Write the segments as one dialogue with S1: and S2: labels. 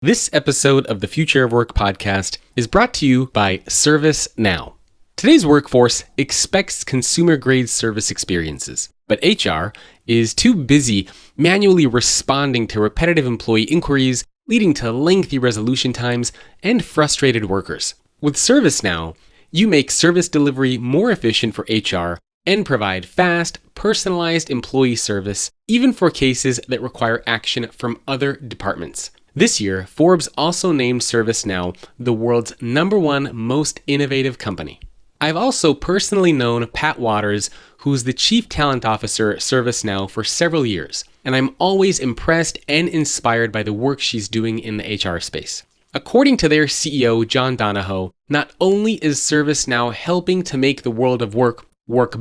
S1: This episode of the Future of Work podcast is brought to you by ServiceNow. Today's workforce expects consumer-grade service experiences, but HR is too busy manually responding to repetitive employee inquiries, leading to lengthy resolution times and frustrated workers. With ServiceNow, you make service delivery more efficient for HR and provide fast, personalized employee service, even for cases that require action from other departments. This year, Forbes also named ServiceNow the world's #1 most innovative company. I've also personally known Pat Waters, who's the Chief Talent Officer at ServiceNow for several years, and I'm always impressed and inspired by the work she's doing in the HR space. According to their CEO, John Donahoe, not only is ServiceNow helping to make the world of work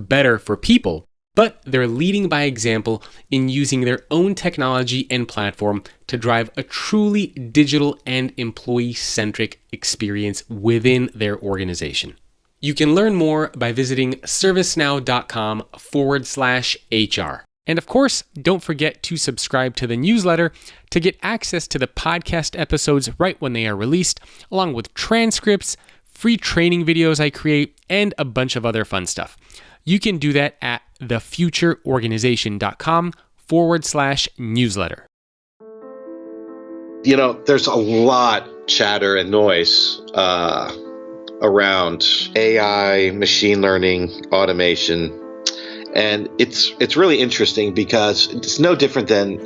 S1: better for people, but they're leading by example in using their own technology and platform to drive a truly digital and employee-centric experience within their organization. You can learn more by visiting servicenow.com/HR. And of course, don't forget to subscribe to the newsletter to get access to the podcast episodes right when they are released, along with transcripts, free training videos I create, and a bunch of other fun stuff. You can do that at thefutureorganization.com/newsletter.
S2: You know, there's a lot chatter and noise around AI, machine learning, automation, and it's really interesting because it's no different than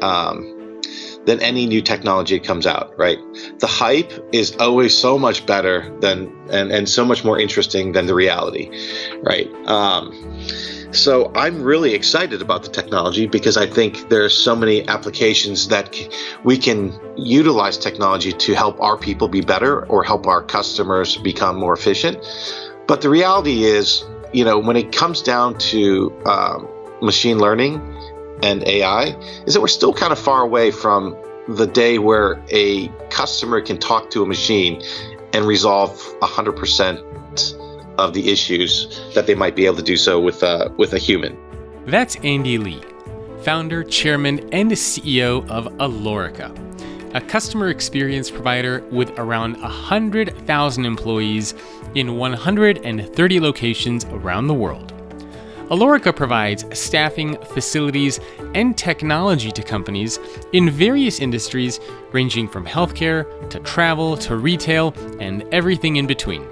S2: any new technology that comes out, right? The hype is always so much better than and so much more interesting than the reality, right? So I'm really excited about the technology because I think there's so many applications that we can utilize technology to help our people be better or help our customers become more efficient. But the reality is, you know, when it comes down to machine learning and AI, is that we're still kind of far away from the day where a customer can talk to a machine and resolve 100% of the issues that they might be able to do so with a human.
S1: That's Andy Lee, founder, chairman, and CEO of Alorica, a customer experience provider with around 100,000 employees in 130 locations around the world. Alorica provides staffing, facilities, and technology to companies in various industries ranging from healthcare to travel to retail and everything in between.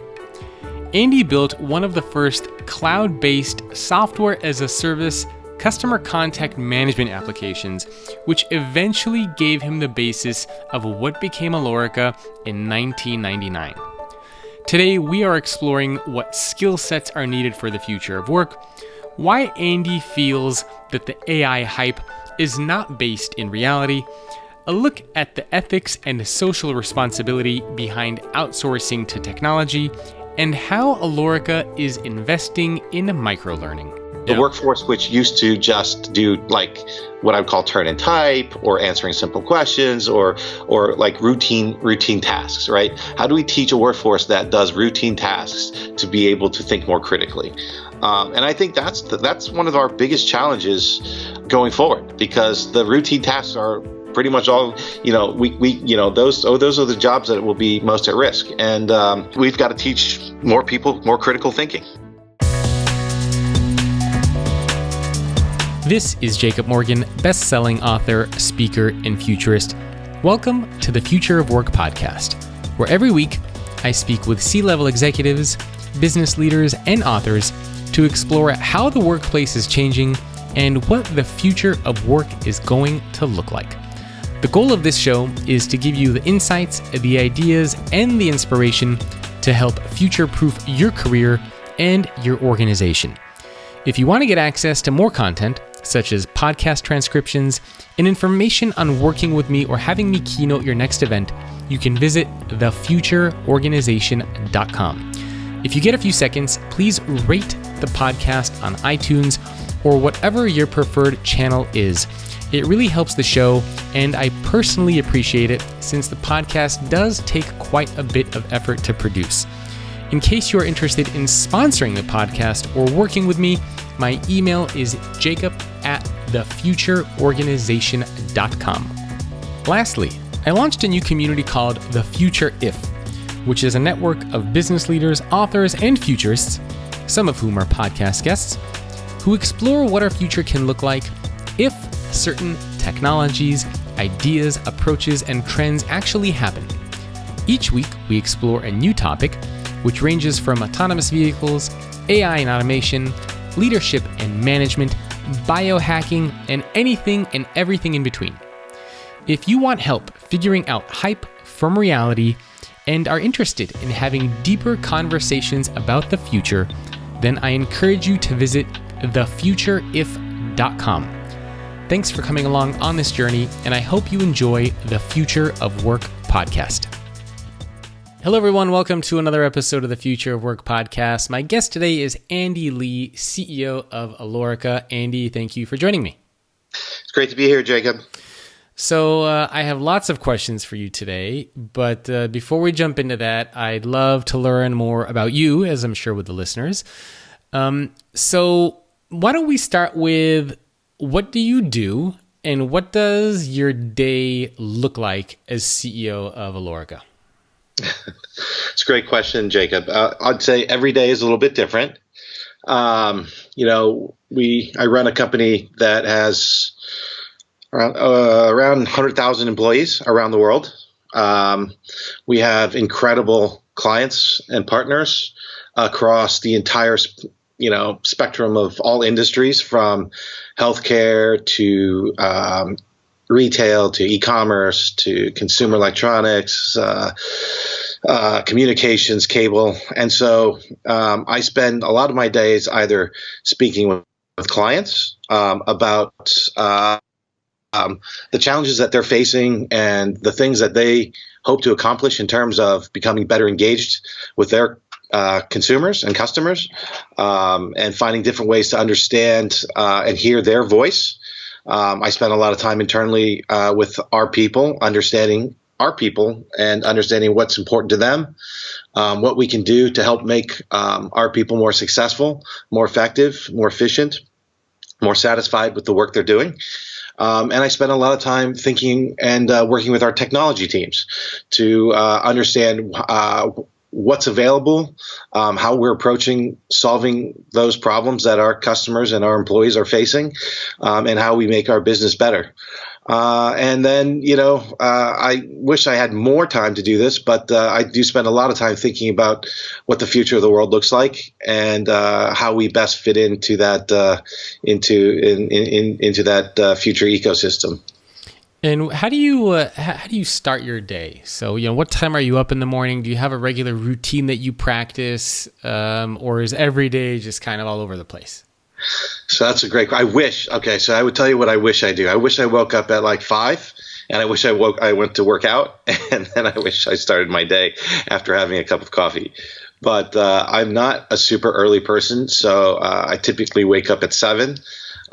S1: Andy built one of the first cloud-based software-as-a-service customer contact management applications, which eventually gave him the basis of what became Alorica in 1999. Today, we are exploring what skill sets are needed for the future of work, why Andy feels that the AI hype is not based in reality, a look at the ethics and social responsibility behind outsourcing to technology, and how Alorica is investing in microlearning.
S2: The workforce, which used to just do like what I would call turn and type or answering simple questions or like routine tasks, right? How do we teach a workforce that does routine tasks to be able to think more critically? And I think that's one of our biggest challenges going forward, because the routine tasks are pretty much all, those are the jobs that will be most at risk. And we've got to teach more people more critical thinking.
S1: This is Jacob Morgan, best-selling author, speaker, and futurist. Welcome to the Future of Work podcast, where every week I speak with C-level executives, business leaders, and authors to explore how the workplace is changing and what the future of work is going to look like. The goal of this show is to give you the insights, the ideas, and the inspiration to help future-proof your career and your organization. If you want to get access to more content, such as podcast transcriptions and information on working with me or having me keynote your next event, you can visit thefutureorganization.com. If you get a few seconds, please rate the podcast on iTunes or whatever your preferred channel is. It really helps the show, and I personally appreciate it since the podcast does take quite a bit of effort to produce. In case you are interested in sponsoring the podcast or working with me, my email is jacob@thefutureorganization.com. Lastly, I launched a new community called The Future If, which is a network of business leaders, authors, and futurists, some of whom are podcast guests, who explore what our future can look like if certain technologies, ideas, approaches, and trends actually happen. Each week, we explore a new topic, which ranges from autonomous vehicles, AI and automation, leadership and management, biohacking, and anything and everything in between. If you want help figuring out hype from reality and are interested in having deeper conversations about the future, then I encourage you to visit thefutureif.com. Thanks for coming along on this journey, and I hope you enjoy the Future of Work podcast. Hello, everyone. Welcome to another episode of the Future of Work podcast. My guest today is Andy Lee, CEO of Alorica. Andy, thank you for joining me.
S2: It's great to be here, Jacob.
S1: So I have lots of questions for you today, but before we jump into that, I'd love to learn more about you, as I'm sure with the listeners. So why don't we start with, what do you do and what does your day look like as CEO of Alorica?
S2: It's a great question, Jacob. I'd say every day is a little bit different. I run a company that has around 100,000 employees around the world. We have incredible clients and partners across the entire spectrum of all industries, from healthcare to retail to e-commerce to consumer electronics, communications, cable. And so I spend a lot of my days either speaking with clients about the challenges that they're facing and the things that they hope to accomplish in terms of becoming better engaged with their consumers and customers, and finding different ways to understand and hear their voice. I spend a lot of time internally with our people, understanding our people and understanding what's important to them, what we can do to help make our people more successful, more effective, more efficient, more satisfied with the work they're doing. And I spend a lot of time thinking and working with our technology teams to understand what's available, how we're approaching solving those problems that our customers and our employees are facing, and how we make our business better. And then, I wish I had more time to do this, but I do spend a lot of time thinking about what the future of the world looks like and how we best fit into that into that future ecosystem.
S1: And how do you start your day? So, what time are you up in the morning? Do you have a regular routine that you practice, or is every day just kind of all over the place?
S2: So that's a great. I wish. Okay, so I would tell you what I wish I do. I wish I woke up at like 5, and I wish I went to work out, and then I wish I started my day after having a cup of coffee. But I'm not a super early person, so I typically wake up at 7.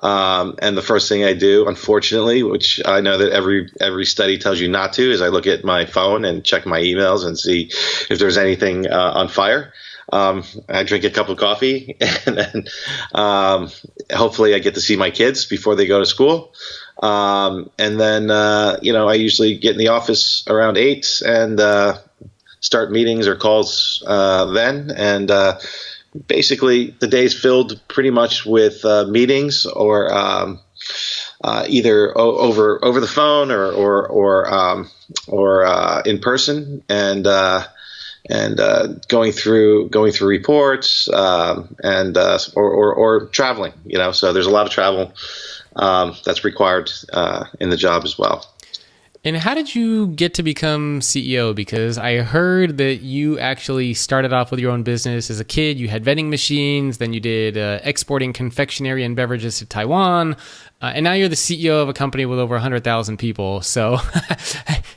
S2: And the first thing I do, unfortunately, which I know that every study tells you not to, is I look at my phone and check my emails and see if there's anything on fire. I drink a cup of coffee, and then hopefully I get to see my kids before they go to school. And then I usually get in the office around 8 and start meetings or calls then. And basically, the day's filled pretty much with meetings or either over the phone or in person, and going through reports or traveling. So there's a lot of travel that's required in the job as well.
S1: And how did you get to become CEO? Because I heard that you actually started off with your own business as a kid. You had vending machines, then you did exporting confectionery and beverages to Taiwan, and now you're the CEO of a company with over 100,000 people. So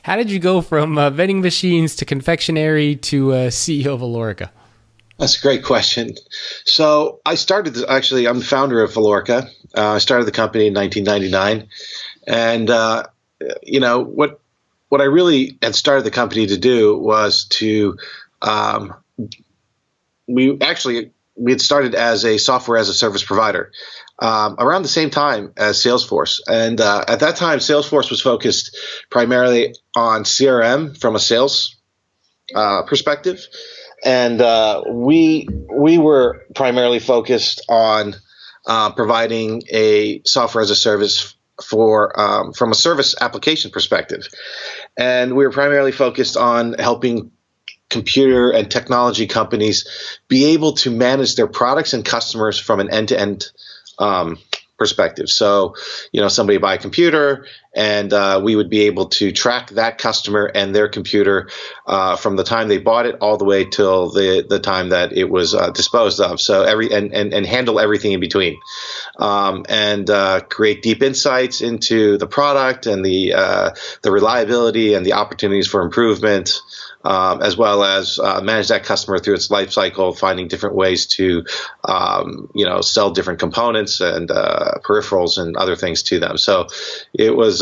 S1: how did you go from vending machines to confectionery to CEO of Alorica?
S2: That's a great question. So I started, actually, I'm the founder of Alorica. I started the company in 1999, and what I really had started the company to do was to we actually we had started as a software as a service provider around the same time as Salesforce. And at that time, Salesforce was focused primarily on CRM from a sales perspective. And we were primarily focused on providing a software as a service for from a service application perspective. And we were primarily focused on helping computer and technology companies be able to manage their products and customers from an end-to-end perspective. So, somebody buy a computer, and we would be able to track that customer and their computer from the time they bought it all the way till the time that it was disposed of. So and handle everything in between, and create deep insights into the product and the reliability and the opportunities for improvement. As well as manage that customer through its life cycle, finding different ways to, sell different components and peripherals and other things to them. So it was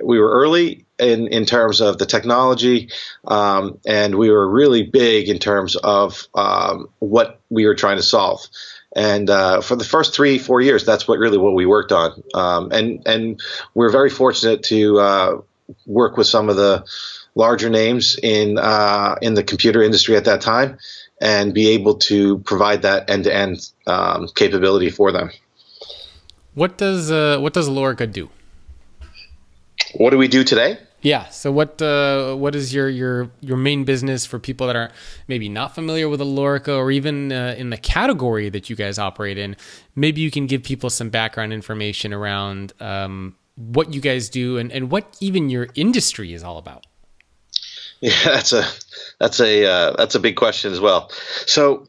S2: we were early in terms of the technology, and we were really big in terms of what we were trying to solve. And for the first 3-4 years, that's what we worked on. And we're very fortunate to work with some of the larger names in the computer industry at that time, and be able to provide that end-to-end capability for them.
S1: What does Alorica do?
S2: What do we do today?
S1: Yeah. So what is your main business for people that are maybe not familiar with Alorica, or even in the category that you guys operate in? Maybe you can give people some background information around what you guys do and what even your industry is all about.
S2: Yeah, that's a big question as well. So,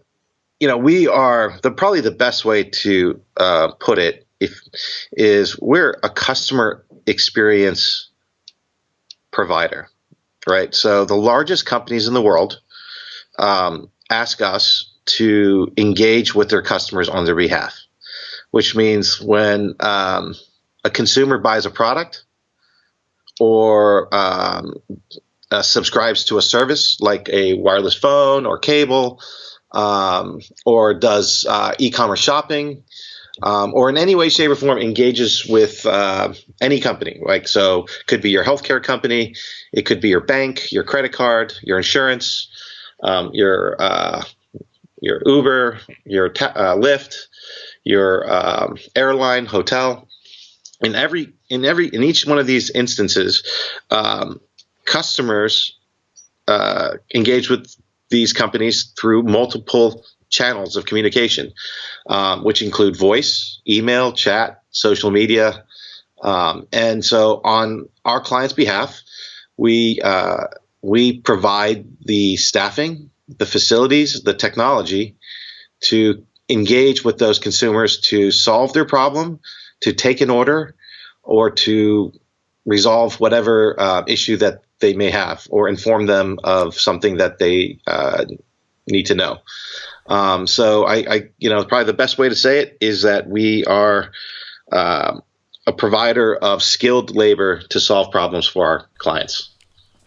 S2: we are probably the best way to put it is we're a customer experience provider, right? So the largest companies in the world ask us to engage with their customers on their behalf, which means when a consumer buys a product or subscribes to a service like a wireless phone or cable, or does e-commerce shopping, or in any way, shape, or form engages with any company. So could be your healthcare company, it could be your bank, your credit card, your insurance, your Uber, your Lyft, your airline, hotel. In each one of these instances, customers engage with these companies through multiple channels of communication, which include voice, email, chat, social media. And so on our clients' behalf, we provide the staffing, the facilities, the technology to engage with those consumers to solve their problem, to take an order, or to resolve whatever issue that they may have, or inform them of something that they need to know. So I probably the best way to say it is that we are a provider of skilled labor to solve problems for our clients.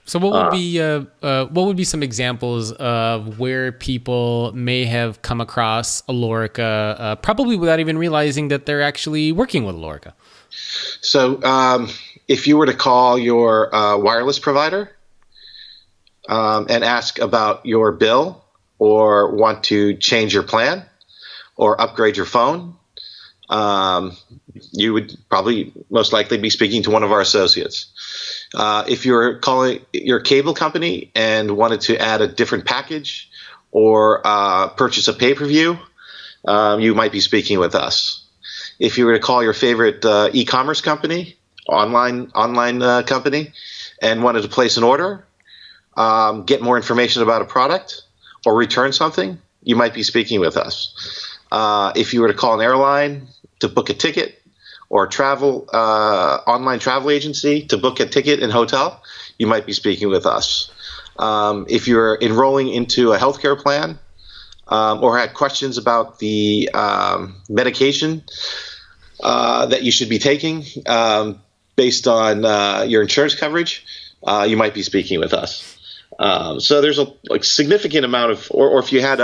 S1: So what would be some examples of where people may have come across Alorica, probably without even realizing that they're actually working with Alorica?
S2: So if you were to call your wireless provider and ask about your bill, or want to change your plan or upgrade your phone, you would probably most likely be speaking to one of our associates. If you're calling your cable company and wanted to add a different package or purchase a pay-per-view, you might be speaking with us. If you were to call your favorite e-commerce company, online company, and wanted to place an order, get more information about a product, or return something, you might be speaking with us. If you were to call an airline to book a ticket, or online travel agency to book a ticket and hotel, you might be speaking with us. If you're enrolling into a healthcare plan, or had questions about the medication that you should be taking based on your insurance coverage, you might be speaking with us. So there's a significant amount of, or if you had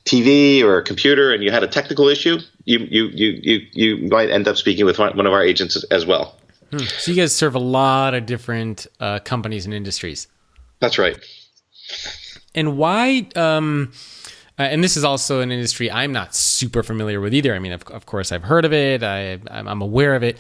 S2: TV or a computer and you had a technical issue, you might end up speaking with one of our agents as well.
S1: So you guys serve a lot of different companies and industries.
S2: That's right.
S1: And why? And this is also an industry I'm not super familiar with either. I mean, of course, I've heard of it. I'm aware of it.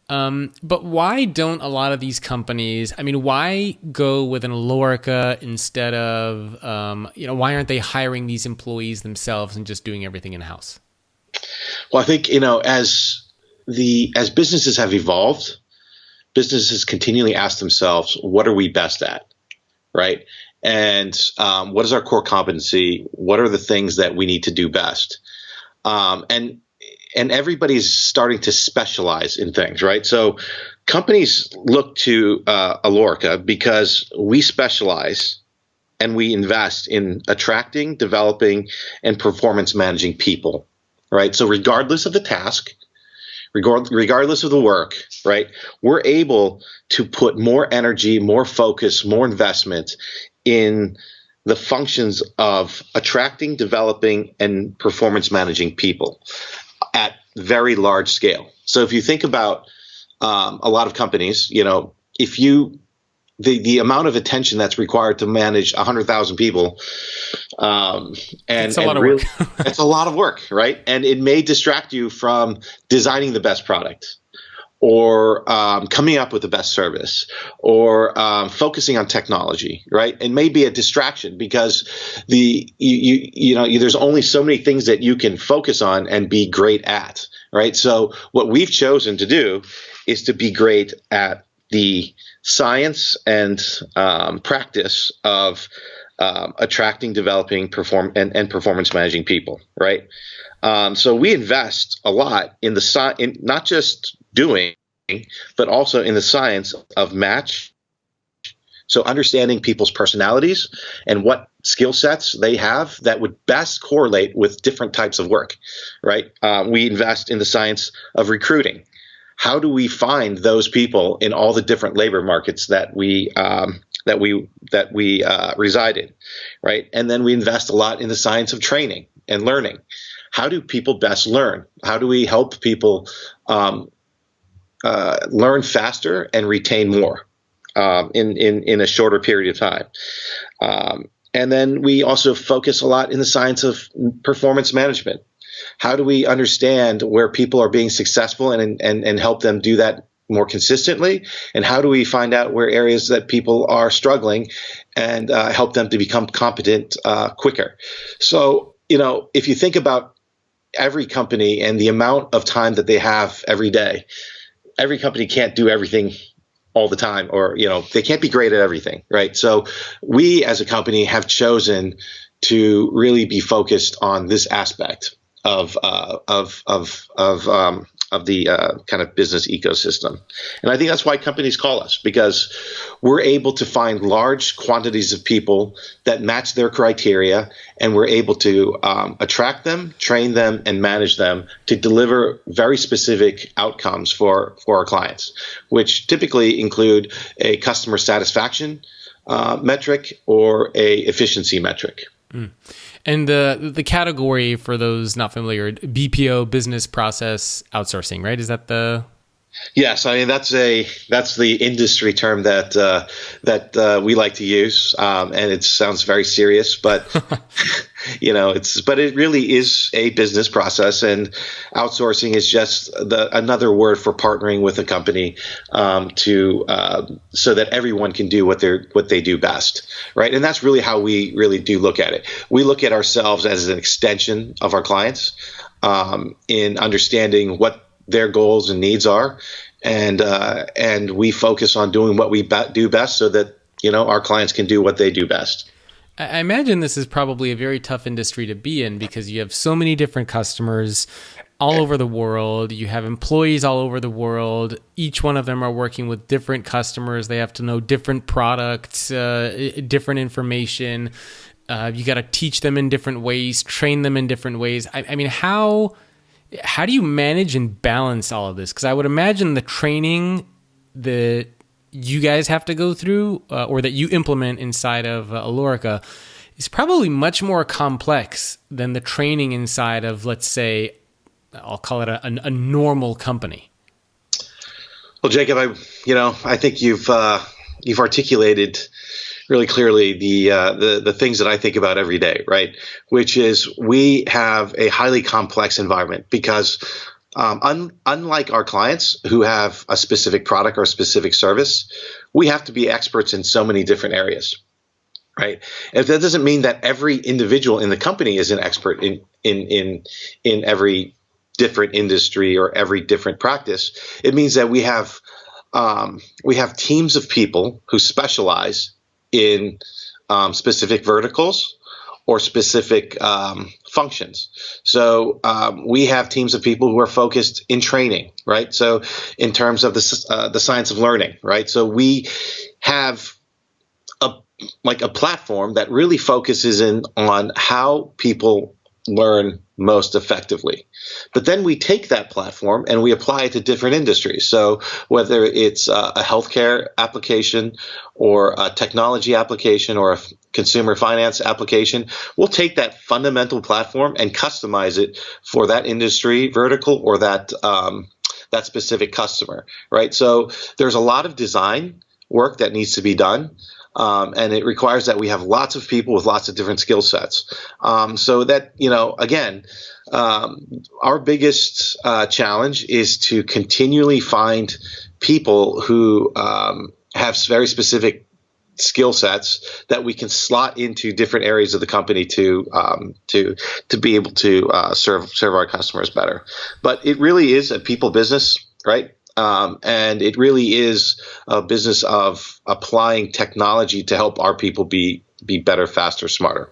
S1: But why don't a lot of these companies, I mean, why go with an Alorica instead of, why aren't they hiring these employees themselves and just doing everything in-house?
S2: Well, I think, as businesses have evolved, businesses continually ask themselves, what are we best at, right? And what is our core competency? What are the things that we need to do best? And everybody's starting to specialize in things, right? So companies look to Alorica because we specialize and we invest in attracting, developing, and performance managing people, right? So regardless of the task, regardless of the work, right, we're able to put more energy, more focus, more investment in the functions of attracting, developing, and performance managing people at very large scale. So if you think about a lot of companies, if the amount of attention that's required to manage 100,000 people,
S1: it's a lot of work.
S2: It's a lot of work, right? And it may distract you from designing the best product, or coming up with the best service, or focusing on technology, right? It may be a distraction because there's only so many things that you can focus on and be great at, right? So what we've chosen to do is to be great at the science and practice of attracting, developing, and performance managing people, right? So we invest a lot in not just doing, but also in the science of match. So understanding people's personalities and what skill sets they have that would best correlate with different types of work, right? We invest in the science of recruiting. How do we find those people in all the different labor markets that we reside in, right? And then we invest a lot in the science of training and learning. How do people best learn? How do we help people learn faster and retain more in a shorter period of time? And then we also focus a lot in the science of performance management. How do we understand where people are being successful and help them do that more consistently? And how do we find out where areas that people are struggling and help them to become competent quicker? So, if you think about every company and the amount of time that they have every day, every company can't do everything all the time, or, they can't be great at everything, right? So we as a company have chosen to really be focused on this aspect of the kind of business ecosystem. And I think that's why companies call us, because we're able to find large quantities of people that match their criteria, and we're able to attract them, train them, and manage them to deliver very specific outcomes for our clients, which typically include a customer satisfaction metric or a efficiency metric.
S1: Mm. And the category, for those not familiar, BPO, business process outsourcing, right? Is that the?
S2: Yes, I mean that's the industry term that we like to use, and it sounds very serious, but but it really is a business process, and outsourcing is just another word for partnering with a company so that everyone can do what they do best, right? And that's really how we really do look at it. We look at ourselves as an extension of our clients in understanding what their goals and needs are, and we focus on doing what we do best so that our clients can do what they do best.
S1: I imagine this is probably a very tough industry to be in because you have so many different customers all over the world. You have employees all over the world. Each one of them are working with different customers. They have to know different products, different information. You got to teach them in different ways, train them in different ways. I mean, how do you manage and balance all of this? Because I would imagine the training that you guys have to go through or that you implement inside of Alorica is probably much more complex than the training inside of, let's say, I'll call it a normal company.
S2: Well, Jacob, I think you've articulated really clearly the things that I think about every day, right? Which is we have a highly complex environment because unlike our clients who have a specific product or a specific service, we have to be experts in so many different areas, right? And that doesn't mean that every individual in the company is an expert in every different industry or every different practice. It means that we have teams of people who specialize in specific verticals or specific functions. So we have teams of people who are focused in training, right? So in terms of the science of learning, right? So we have a platform that really focuses in on how people learn most effectively. But then we take that platform and we apply it to different industries. So whether it's a healthcare application or a technology application or a consumer finance application, we'll take that fundamental platform and customize it for that industry vertical or that specific customer, right? So there's a lot of design work that needs to be done. And it requires that we have lots of people with lots of different skill sets. So that, again, our biggest challenge is to continually find people who have very specific skill sets that we can slot into different areas of the company to be able to serve our customers better. But it really is a people business, right? And it really is a business of applying technology to help our people be better, faster, smarter.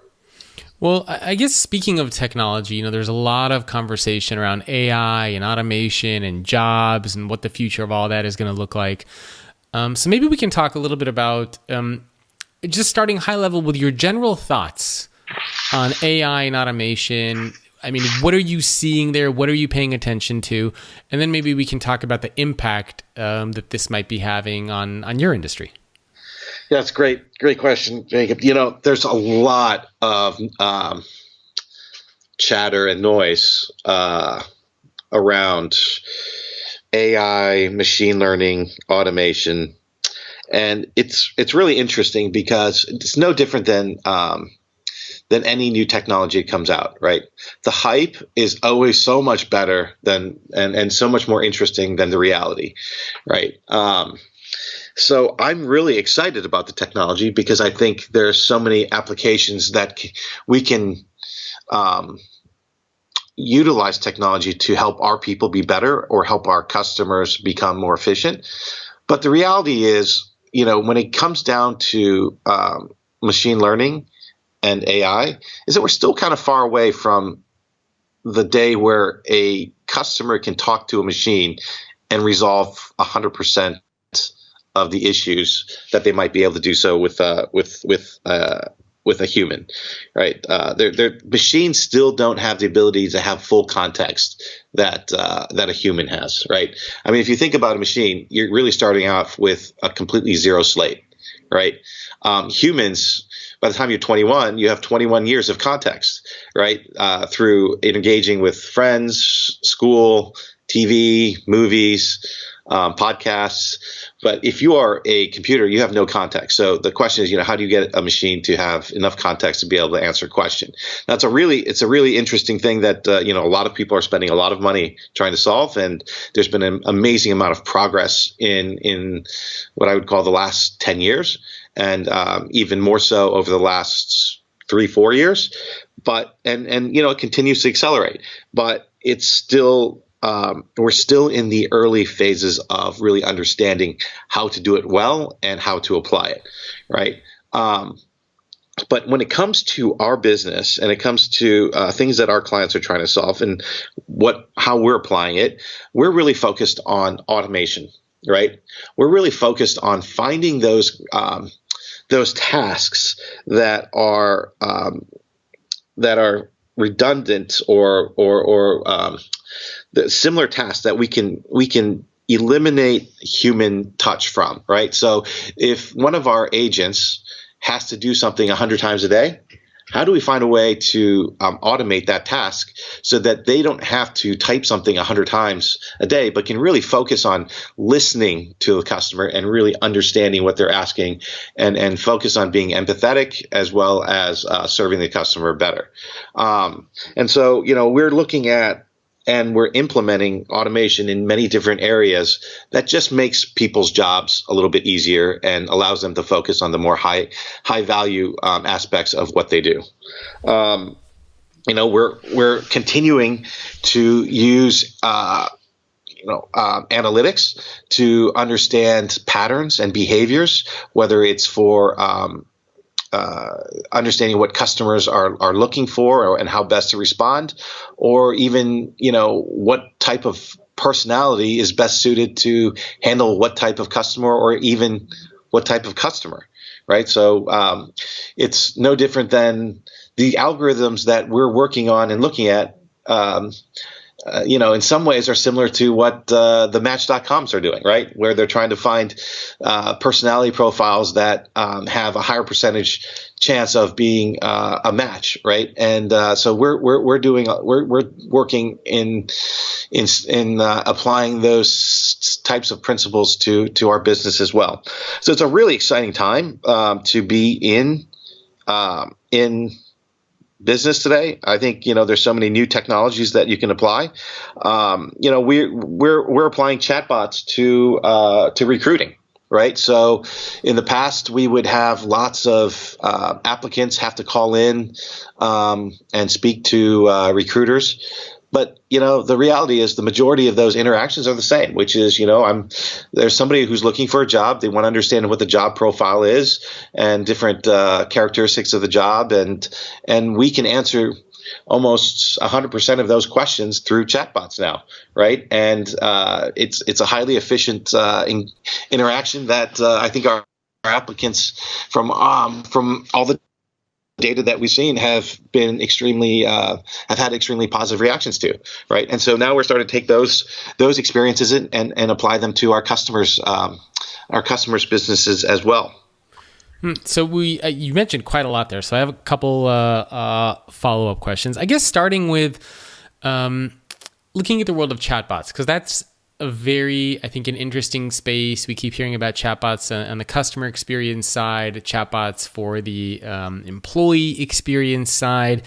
S1: Well, I guess speaking of technology, there's a lot of conversation around AI and automation and jobs and what the future of all that is going to look like. So maybe we can talk a little bit about just starting high level with your general thoughts on AI and automation. I mean, what are you seeing there? What are you paying attention to? And then maybe we can talk about the impact that this might be having on your industry.
S2: Yeah, that's great question, Jacob. There's a lot of chatter and noise around AI, machine learning, automation, and it's really interesting because it's no different than any new technology that comes out, right? The hype is always so much better than and so much more interesting than the reality, right? So I'm really excited about the technology because I think there's so many applications that we can utilize technology to help our people be better or help our customers become more efficient. But the reality is, when it comes down to machine learning and AI, is that we're still kind of far away from the day where a customer can talk to a machine and resolve 100% of the issues that they might be able to do so with a human, right? Their machines still don't have the ability to have full context that a human has, right? I mean, if you think about a machine, you're really starting off with a completely zero slate, right? Humans, by the time you're 21, you have 21 years of context, right? Through engaging with friends, school, TV, movies, podcasts. But if you are a computer, you have no context. So the question is, how do you get a machine to have enough context to be able to answer a question? It's a really interesting thing that a lot of people are spending a lot of money trying to solve, and there's been an amazing amount of progress in what I would call the last 10 years, and even more so over the last 3-4 years. But and it continues to accelerate, but it's still. We're still in the early phases of really understanding how to do it well and how to apply it, right? But when it comes to our business and it comes to things that our clients are trying to solve and how we're applying it, we're really focused on automation, right? We're really focused on finding those tasks that are redundant or the similar tasks that we can eliminate human touch from, right? So if one of our agents has to do something 100 times a day, how do we find a way to automate that task so that they don't have to type something 100 times a day, but can really focus on listening to the customer and really understanding what they're asking, and focus on being empathetic as well as serving the customer better. And so, we're looking at and we're implementing automation in many different areas that just makes people's jobs a little bit easier and allows them to focus on the more high value aspects of what they do. We're continuing to use analytics to understand patterns and behaviors, whether it's for understanding what customers are looking for and how best to respond, or even, what type of personality is best suited to handle what type of customer, or even what type of customer, right? So it's no different than the algorithms that we're working on and looking at. In some ways are similar to what the Match.coms are doing, right? Where they're trying to find personality profiles that have a higher percentage chance of being a match, right? And so we're working in applying those types of principles to our business as well. So it's a really exciting time to be in business today. I think there's so many new technologies that you can apply. We're applying chatbots to recruiting, right? So in the past, we would have lots of applicants have to call in and speak to recruiters. But the reality is the majority of those interactions are the same, which is there's somebody who's looking for a job. They want to understand what the job profile is and different characteristics of the job, and we can answer almost 100% of those questions through chatbots now, right? And it's a highly efficient interaction that I think our applicants from all the data that we've seen have been have had extremely positive reactions to, right? And so now we're starting to take those experiences and apply them to our customers' businesses as well.
S1: So you mentioned quite a lot there. So I have a couple follow-up questions. I guess starting with looking at the world of chatbots, because that's a very, I think, an interesting space. We keep hearing about chatbots on the customer experience side, chatbots for the employee experience side.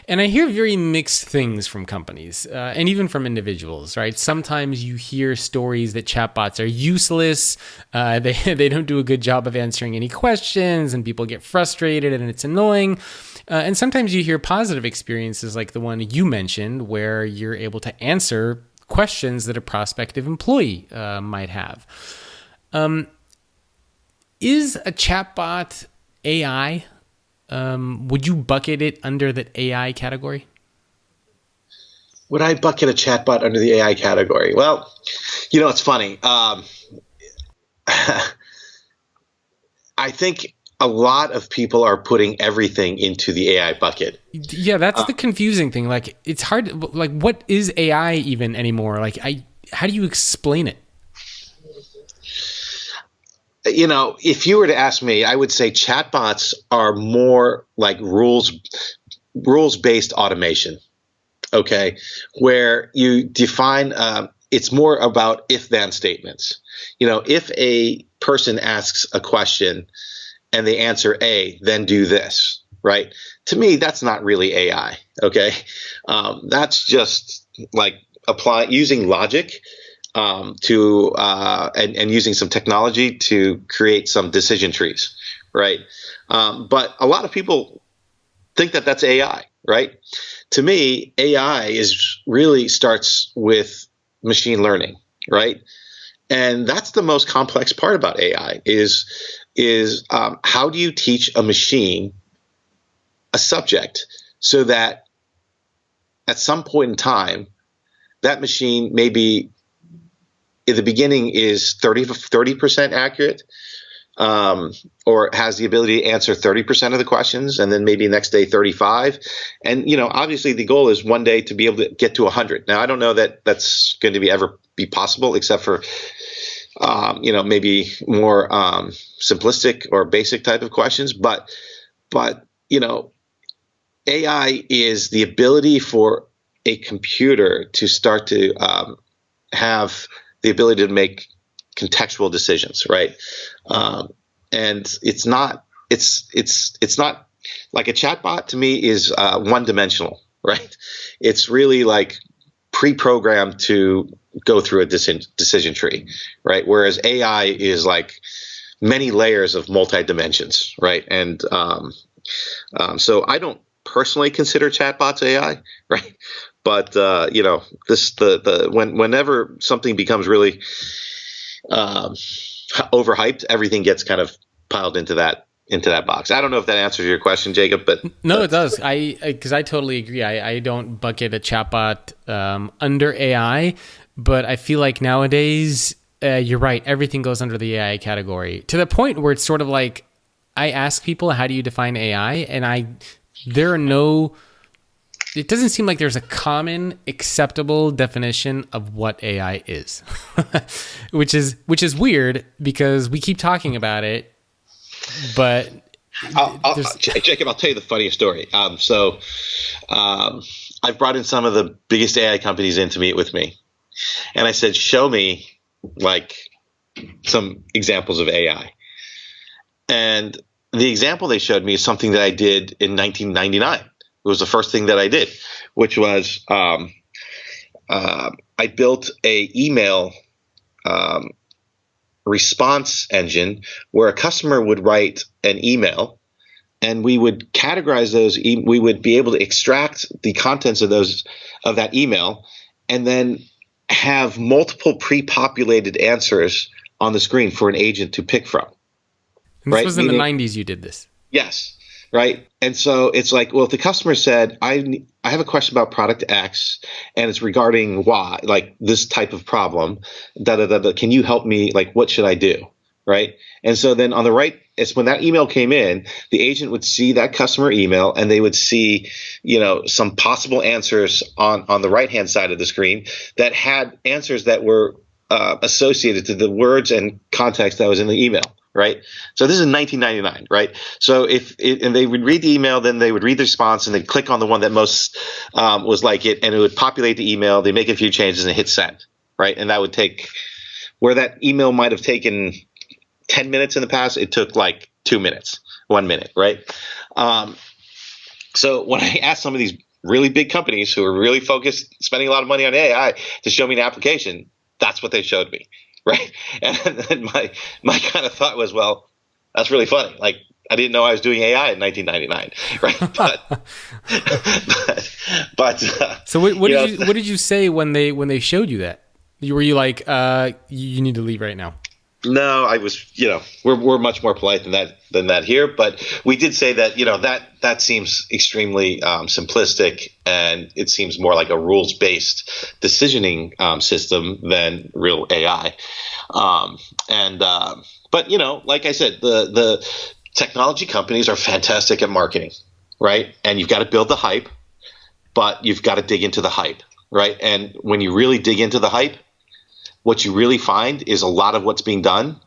S1: And I hear very mixed things from companies and even from individuals, right? Sometimes you hear stories that chatbots are useless. They don't do a good job of answering any questions, and people get frustrated and it's annoying. And sometimes you hear positive experiences like the one you mentioned, where you're able to answer questions that a prospective employee might have. Is a chatbot AI? Would you bucket it under the AI category?
S2: Would I bucket a chatbot under the AI category? Well, it's funny. I think a lot of people are putting everything into the AI bucket.
S1: Yeah, that's the confusing thing. Like, it's hard. Like, what is AI even anymore? Like, how do you explain it?
S2: If you were to ask me, I would say chatbots are more like rules-based automation. Okay, where you define. It's more about if-then statements. If a person asks a question and they answer A, then do this, right? To me, that's not really AI, okay? That's just like using logic to and using some technology to create some decision trees, right? But a lot of people think that that's AI, right? To me, AI really starts with machine learning, right? And that's the most complex part about AI is how do you teach a machine a subject so that at some point in time, that machine maybe in the beginning is 30% accurate, or has the ability to answer 30% of the questions, and then maybe next day 35. And obviously the goal is one day to be able to get to 100. Now I don't know that that's going to ever be possible, except for maybe more simplistic or basic type of questions. But AI is the ability for a computer to start to have the ability to make contextual decisions, right? And it's not like a chatbot to me is one dimensional, right? It's really like pre-programmed to go through a decision tree, right? Whereas AI is like many layers of multi-dimensions, right? And so I don't personally consider chatbots AI, right? But whenever something becomes really overhyped, everything gets kind of piled into that box. I don't know if that answers your question, Jacob, but
S1: no, it does. Because I totally agree. I don't bucket a chatbot under AI, but I feel like nowadays you're right. Everything goes under the AI category to the point where it's sort of like I ask people, "How do you define AI?" And there are no. It doesn't seem like there's a common acceptable definition of what AI is, which is weird because we keep talking about it, but
S2: Jacob, I'll tell you the funniest story. I've brought in some of the biggest AI companies in to meet with me, and I said, "Show me like some examples of AI," and the example they showed me is something that I did in 1999. It was the first thing that I did, which was I built a email response engine where a customer would write an email, and we would categorize those. We would be able to extract the contents of that email, and then have multiple pre-populated answers on the screen for an agent to pick from.
S1: And this was in the 90s. You did this,
S2: yes. Right. And so it's like, well, if the customer said, I have a question about product X and it's regarding Y, like this type of problem, can you help me? Like, what should I do? Right. And so then on the right, it's when that email came in, the agent would see that customer email and they would see, some possible answers on the right hand side of the screen that had answers that were associated to the words and context that was in the email. Right. So this is 1999. Right. So and they would read the email, then they would read the response and they'd click on the one that most was like it, and it would populate the email. They make a few changes and hit send. Right. And that would take where that email might have taken 10 minutes in the past. It took like 2 minutes, 1 minute. Right. So when I asked some of these really big companies who are really focused, spending a lot of money on AI to show me an application, that's what they showed me. Right. And then my kind of thought was, well, that's really funny. Like, I didn't know I was doing AI in 1999. Right. But
S1: so what did you say when they showed you that? Were you like, you need to leave right now?
S2: No, I was, we're much more polite than that here. But we did say that, that seems extremely simplistic, and it seems more like a rules-based decisioning system than real AI. But like I said, the technology companies are fantastic at marketing, right? And you've got to build the hype, but you've got to dig into the hype, right? And when you really dig into the hype, what you really find is a lot of what's being done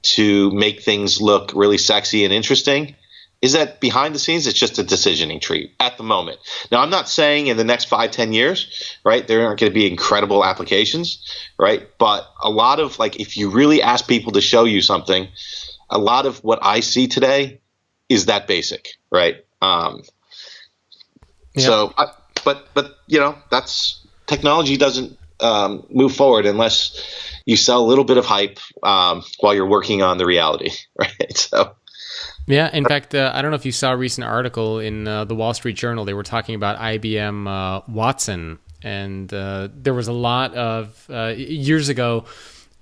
S2: to make things look really sexy and interesting is that behind the scenes, it's just a decisioning tree at the moment. Now, I'm not saying in the next 5-10 years, right, there aren't going to be incredible applications, right? But a lot of, like, if you really ask people to show you something, a lot of what I see today is that basic, right? So, but that's technology doesn't move forward unless you sell a little bit of hype while you're working on the reality, right? So,
S1: yeah. In fact, I don't know if you saw a recent article in the Wall Street Journal. They were talking about IBM Watson, and there was a lot of years ago.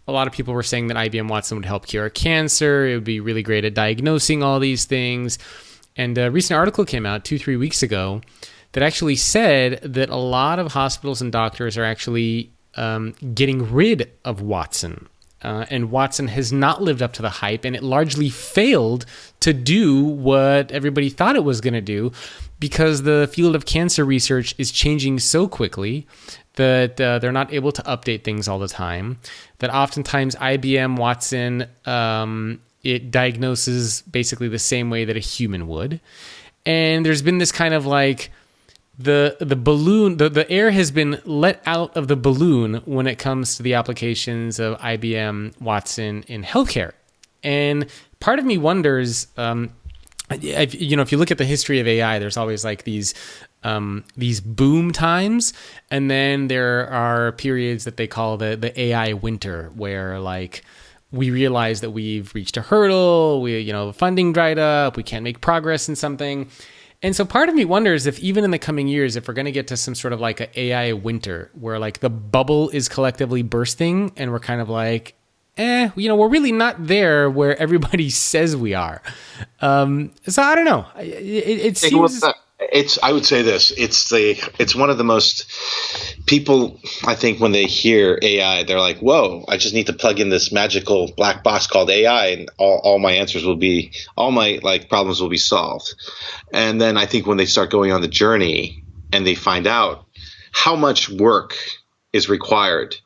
S1: A lot of people were saying that IBM Watson would help cure cancer. It would be really great at diagnosing all these things. And a recent article came out 2-3 weeks ago that actually said that a lot of hospitals and doctors are actually getting rid of Watson. And Watson has not lived up to the hype, and it largely failed to do what everybody thought it was going to do because the field of cancer research is changing so quickly that they're not able to update things all the time, that oftentimes IBM Watson, it diagnoses basically the same way that a human would. And there's been this kind of like the balloon, the air has been let out of the balloon when it comes to the applications of IBM Watson in healthcare. And part of me wonders, if you look at the history of AI, there's always like these boom times, and then there are periods that they call the AI winter, where like we realize that we've reached a hurdle, funding dried up, we can't make progress in something. And so part of me wonders if even in the coming years, if we're going to get to some sort of like an AI winter where like the bubble is collectively bursting and we're kind of like, we're really not there where everybody says we are. So I don't know. It seems...
S2: I would say this. It's one of the most people, I think, when they hear AI, they're like, whoa, I just need to plug in this magical black box called AI and all my answers will be, all my like problems will be solved. And then I think when they start going on the journey and they find out how much work is required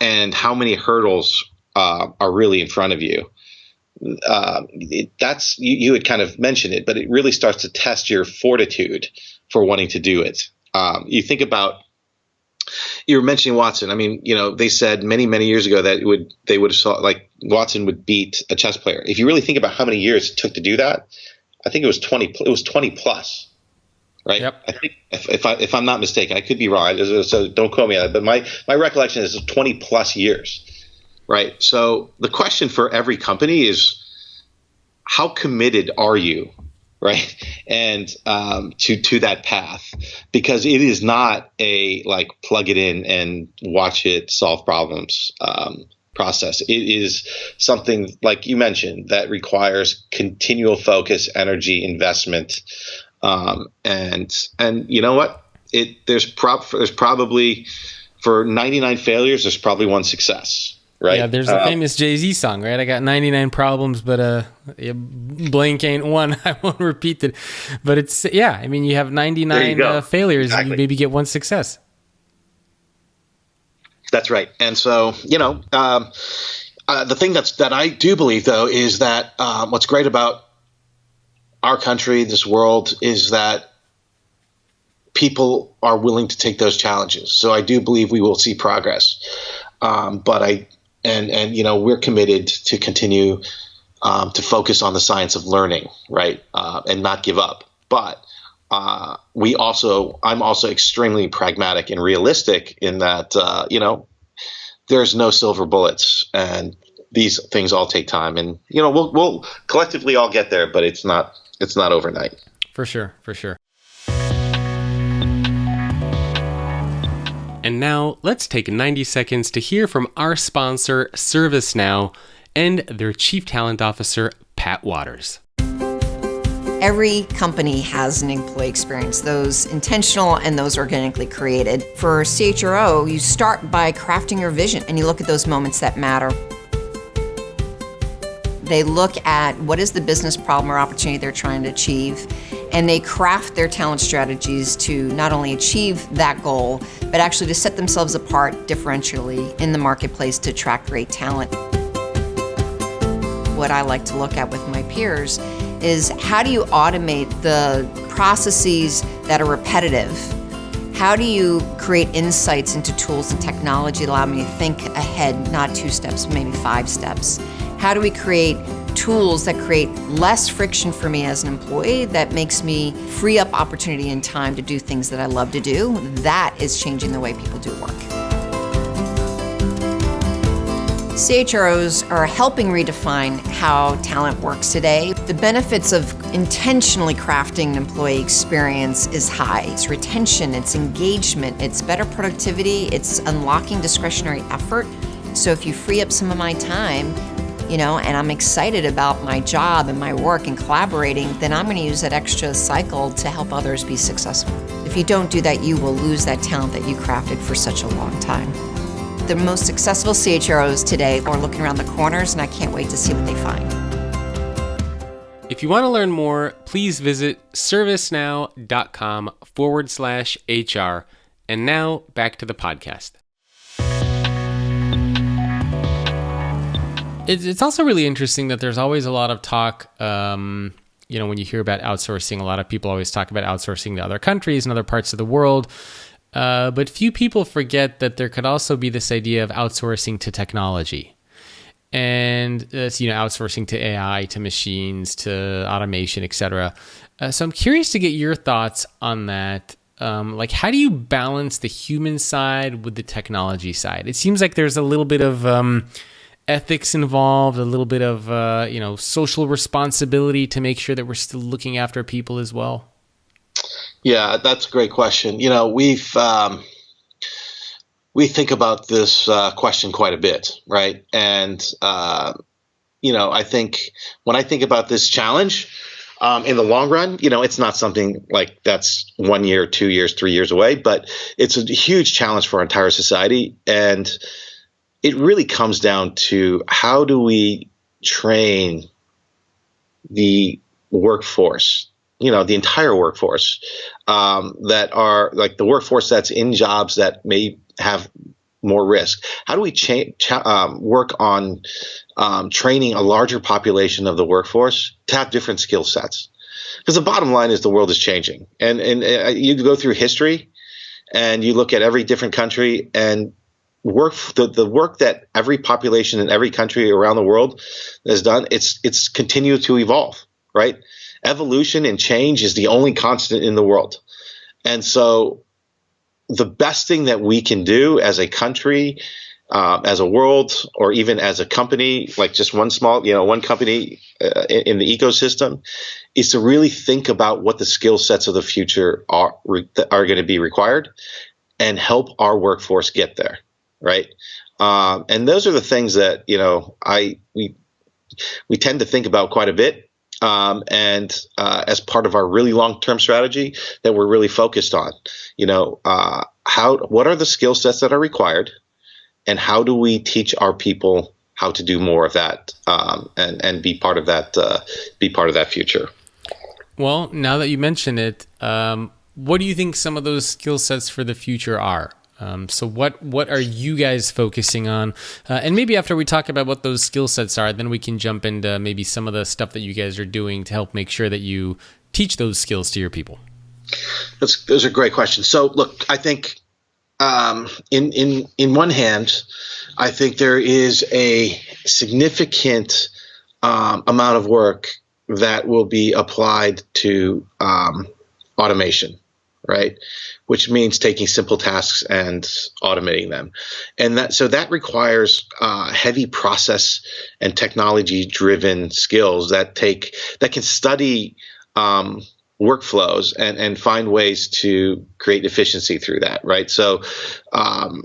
S2: and how many hurdles are really in front of you, you had kind of mentioned it, but it really starts to test your fortitude for wanting to do it. You think about, you were mentioning Watson. I mean, they said many, many years ago that they would have saw like Watson would beat a chess player. If you really think about how many years it took to do that, I think it was 20. It was 20 plus, right?
S1: Yep.
S2: I think if I'm not mistaken, I could be wrong. So don't quote me on it. But my recollection is 20 plus years. Right. So the question for every company is, how committed are you, right? And to that path, because it is not a like plug it in and watch it solve problems process. It is something like you mentioned that requires continual focus, energy, investment, and you know what? There's probably for 99 failures, there's probably one success. Right.
S1: Yeah, there's a famous Jay-Z song, right? I got 99 problems, but blank ain't one. I won't repeat it. But it's, I mean, you have 99 failures, exactly. And you maybe get one success.
S2: That's right. And so, the thing that I do believe, though, is that what's great about our country, this world, is that people are willing to take those challenges. So I do believe we will see progress. And we're committed to continue to focus on the science of learning, right, and not give up. But I'm also extremely pragmatic and realistic in that there's no silver bullets, and these things all take time. And we'll collectively all get there, but it's not overnight.
S1: For sure. And now let's take 90 seconds to hear from our sponsor, ServiceNow, and their Chief Talent Officer, Pat Waters.
S3: Every company has an employee experience, those intentional and those organically created. For CHRO, you start by crafting your vision and you look at those moments that matter. They look at what is the business problem or opportunity they're trying to achieve, and they craft their talent strategies to not only achieve that goal, but actually to set themselves apart differentially in the marketplace to attract great talent. What I like to look at with my peers is, how do you automate the processes that are repetitive? How do you create insights into tools and technology that allow me to think ahead, not 2 steps, maybe 5 steps? How do we create tools that create less friction for me as an employee, that makes me free up opportunity and time to do things that I love to do? That is changing the way people do work. CHROs are helping redefine how talent works today. The benefits of intentionally crafting an employee experience is high. It's retention, it's engagement, it's better productivity, it's unlocking discretionary effort. So if you free up some of my time, and I'm excited about my job and my work and collaborating, then I'm going to use that extra cycle to help others be successful. If you don't do that, you will lose that talent that you crafted for such a long time. The most successful CHROs today are looking around the corners, and I can't wait to see what they find.
S1: If you want to learn more, please visit servicenow.com/HR. And now back to the podcast. It's also really interesting that there's always a lot of talk when you hear about outsourcing, a lot of people always talk about outsourcing to other countries and other parts of the world. But few people forget that there could also be this idea of outsourcing to technology. And it's, outsourcing to AI, to machines, to automation, et cetera. So I'm curious to get your thoughts on that. How do you balance the human side with the technology side? It seems like there's a little bit of ethics involved, a little bit of social responsibility to make sure that we're still looking after people as well.
S2: Yeah, that's a great question. We think about this question quite a bit, right? And I think when I think about this challenge in the long run, it's not something like that's 1 year, 2 years, 3 years away, but it's a huge challenge for our entire society. And it really comes down to how do we train the workforce, the entire workforce, that are like the workforce that's in jobs that may have more risk. How do we work on training a larger population of the workforce to have different skill sets? Because the bottom line is the world is changing, and you go through history, and you look at every different country, and the work that every population in every country around the world has done, it's continued to evolve, right? Evolution and change is the only constant in the world. And so the best thing that we can do as a country, as a world, or even as a company, like just one company in the ecosystem, is to really think about what the skill sets of the future are going to be required and help our workforce get there, right? And those are the things that, we tend to think about quite a bit. As part of our really long-term strategy that we're really focused on, what are the skill sets that are required, and how do we teach our people how to do more of that, and be part of that future.
S1: Well, now that you mention it, what do you think some of those skill sets for the future are? So what are you guys focusing on? And maybe after we talk about what those skill sets are, then we can jump into maybe some of the stuff that you guys are doing to help make sure that you teach those skills to your people.
S2: Those are great questions. So look, I think in one hand, I think there is a significant amount of work that will be applied to automation, right? Which means taking simple tasks and automating them. And that requires heavy process and technology-driven skills that can study workflows and find ways to create efficiency through that, right? So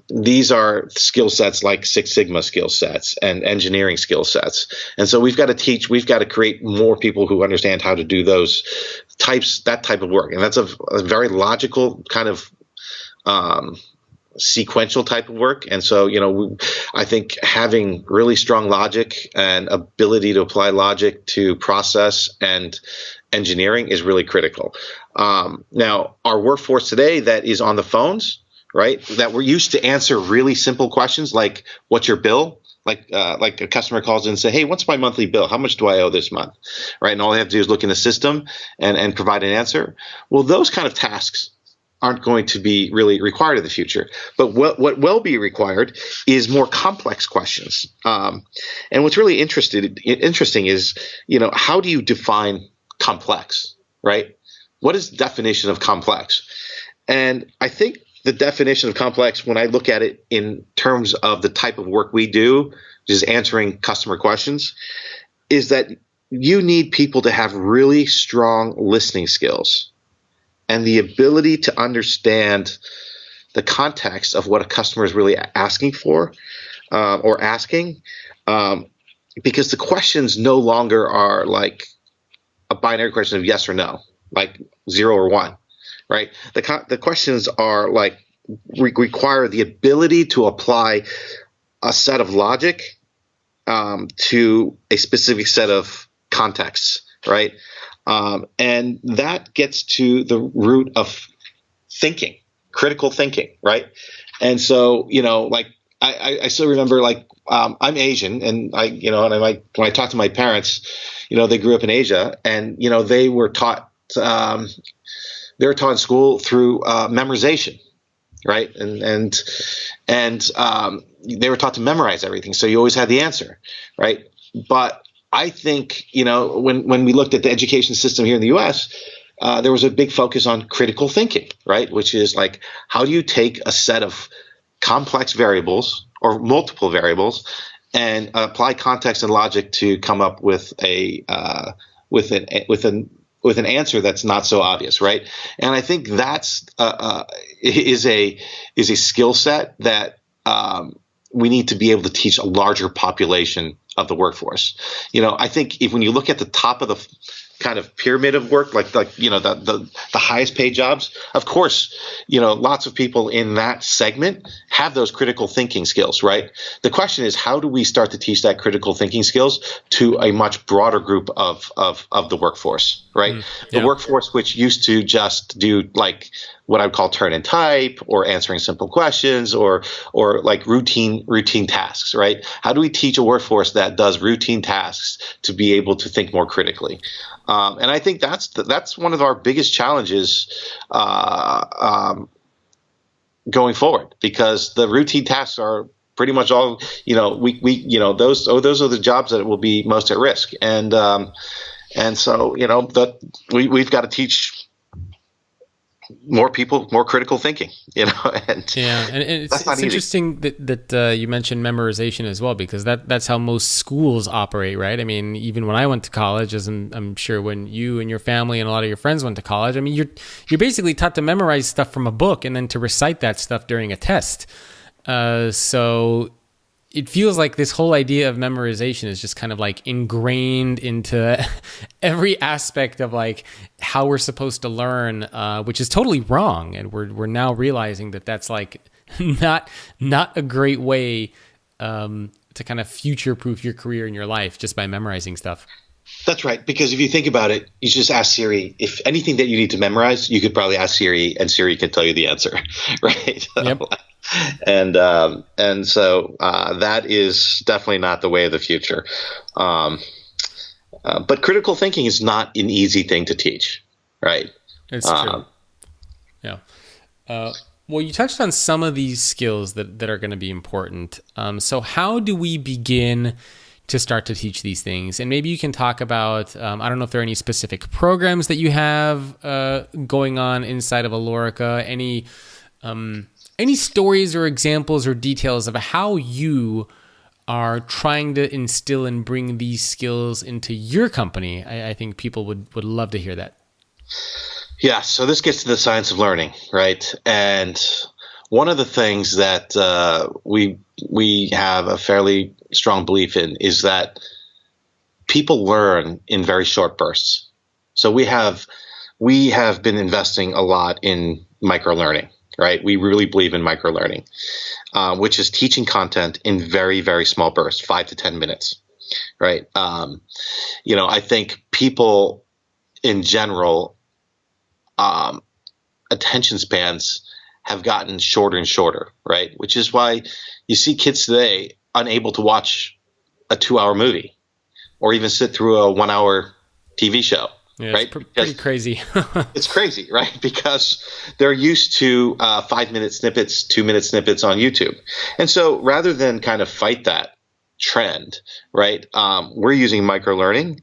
S2: these are skill sets like Six Sigma skill sets and engineering skill sets. And so we've got to create more people who understand how to do that type of work. And that's a very logical kind of sequential type of work. And so, I think having really strong logic and ability to apply logic to process and engineering is really critical. Now, our workforce today that is on the phones, right, that we're used to answer really simple questions like, what's your bill? Like a customer calls in and say, hey, what's my monthly bill? How much do I owe this month? Right. And all they have to do is look in the system and provide an answer. Well, those kind of tasks aren't going to be really required in the future. But what will be required is more complex questions. And what's really interesting is, how do you define complex, right? What is the definition of complex? And I think the definition of complex, when I look at it in terms of the type of work we do, which is answering customer questions, is that you need people to have really strong listening skills and the ability to understand the context of what a customer is really asking for or asking, because the questions no longer are like a binary question of yes or no, like 0 or 1, right? The questions are like require the ability to apply a set of logic to a specific set of contexts, right? And that gets to the root of thinking, critical thinking, right? And so, I still remember, like, I'm Asian, and when I talk to my parents, they grew up in Asia, and they were taught in school through memorization, right? And they were taught to memorize everything, so you always had the answer, right? But I think when we looked at the education system here in the U.S., there was a big focus on critical thinking, right? Which is like, how do you take a set of complex variables or multiple variables and apply context and logic to come up with an answer that's not so obvious, right? And I think that's is a skill set that we need to be able to teach a larger population of the workforce. I think when you look at the top of the kind of pyramid of work, like the highest paid jobs, of course, lots of people in that segment have those critical thinking skills, right? The question is, how do we start to teach that critical thinking skills to a much broader group of the workforce, right?
S1: Yeah.
S2: The workforce, which used to just do like what I would call turn and type, or answering simple questions, or like routine tasks, right? How do we teach a workforce that does routine tasks to be able to think more critically? And I think that's one of our biggest challenges going forward, because the routine tasks are pretty much all, those are the jobs that will be most at risk, and so that we've got to teach more people more critical thinking, and
S1: it's interesting that you mentioned memorization as well, because that's how most schools operate, right? I mean, even when I went to college, as I'm sure when you and your family and a lot of your friends went to college, I mean, you're basically taught to memorize stuff from a book and then to recite that stuff during a test. So it feels like this whole idea of memorization is just kind of like ingrained into every aspect of like how we're supposed to learn, which is totally wrong. And we're now realizing that that's like not a great way to kind of future-proof your career and your life just by memorizing stuff.
S2: That's right, because if you think about it, you just ask Siri. If anything that you need to memorize, you could probably ask Siri, and Siri can tell you the answer, right?
S1: Yep.
S2: And so that is definitely not the way of the future. But critical thinking is not an easy thing to teach, right?
S1: It's true. Yeah. Well, you touched on some of these skills that are going to be important. So how do we begin to start to teach these things? And maybe you can talk about, I don't know if there are any specific programs that you have going on inside of Alorica, any stories or examples or details of how you are trying to instill and bring these skills into your company. I think people would love to hear that.
S2: Yeah, so this gets to the science of learning, right? And one of the things that we have a fairly strong belief in is that people learn in very short bursts. So we have been investing a lot in microlearning, right? We really believe in microlearning, which is teaching content in very, very small bursts, 5 to 10 minutes, right? I think people in general, attention spans have gotten shorter and shorter, right? Which is why you see kids today unable to watch a 2-hour movie or even sit through a 1-hour TV show.
S1: Yeah,
S2: right?
S1: It's pretty crazy.
S2: It's crazy, right? Because they're used to 5-minute snippets, 2-minute snippets on YouTube. And so rather than kind of fight that trend, right, we're using microlearning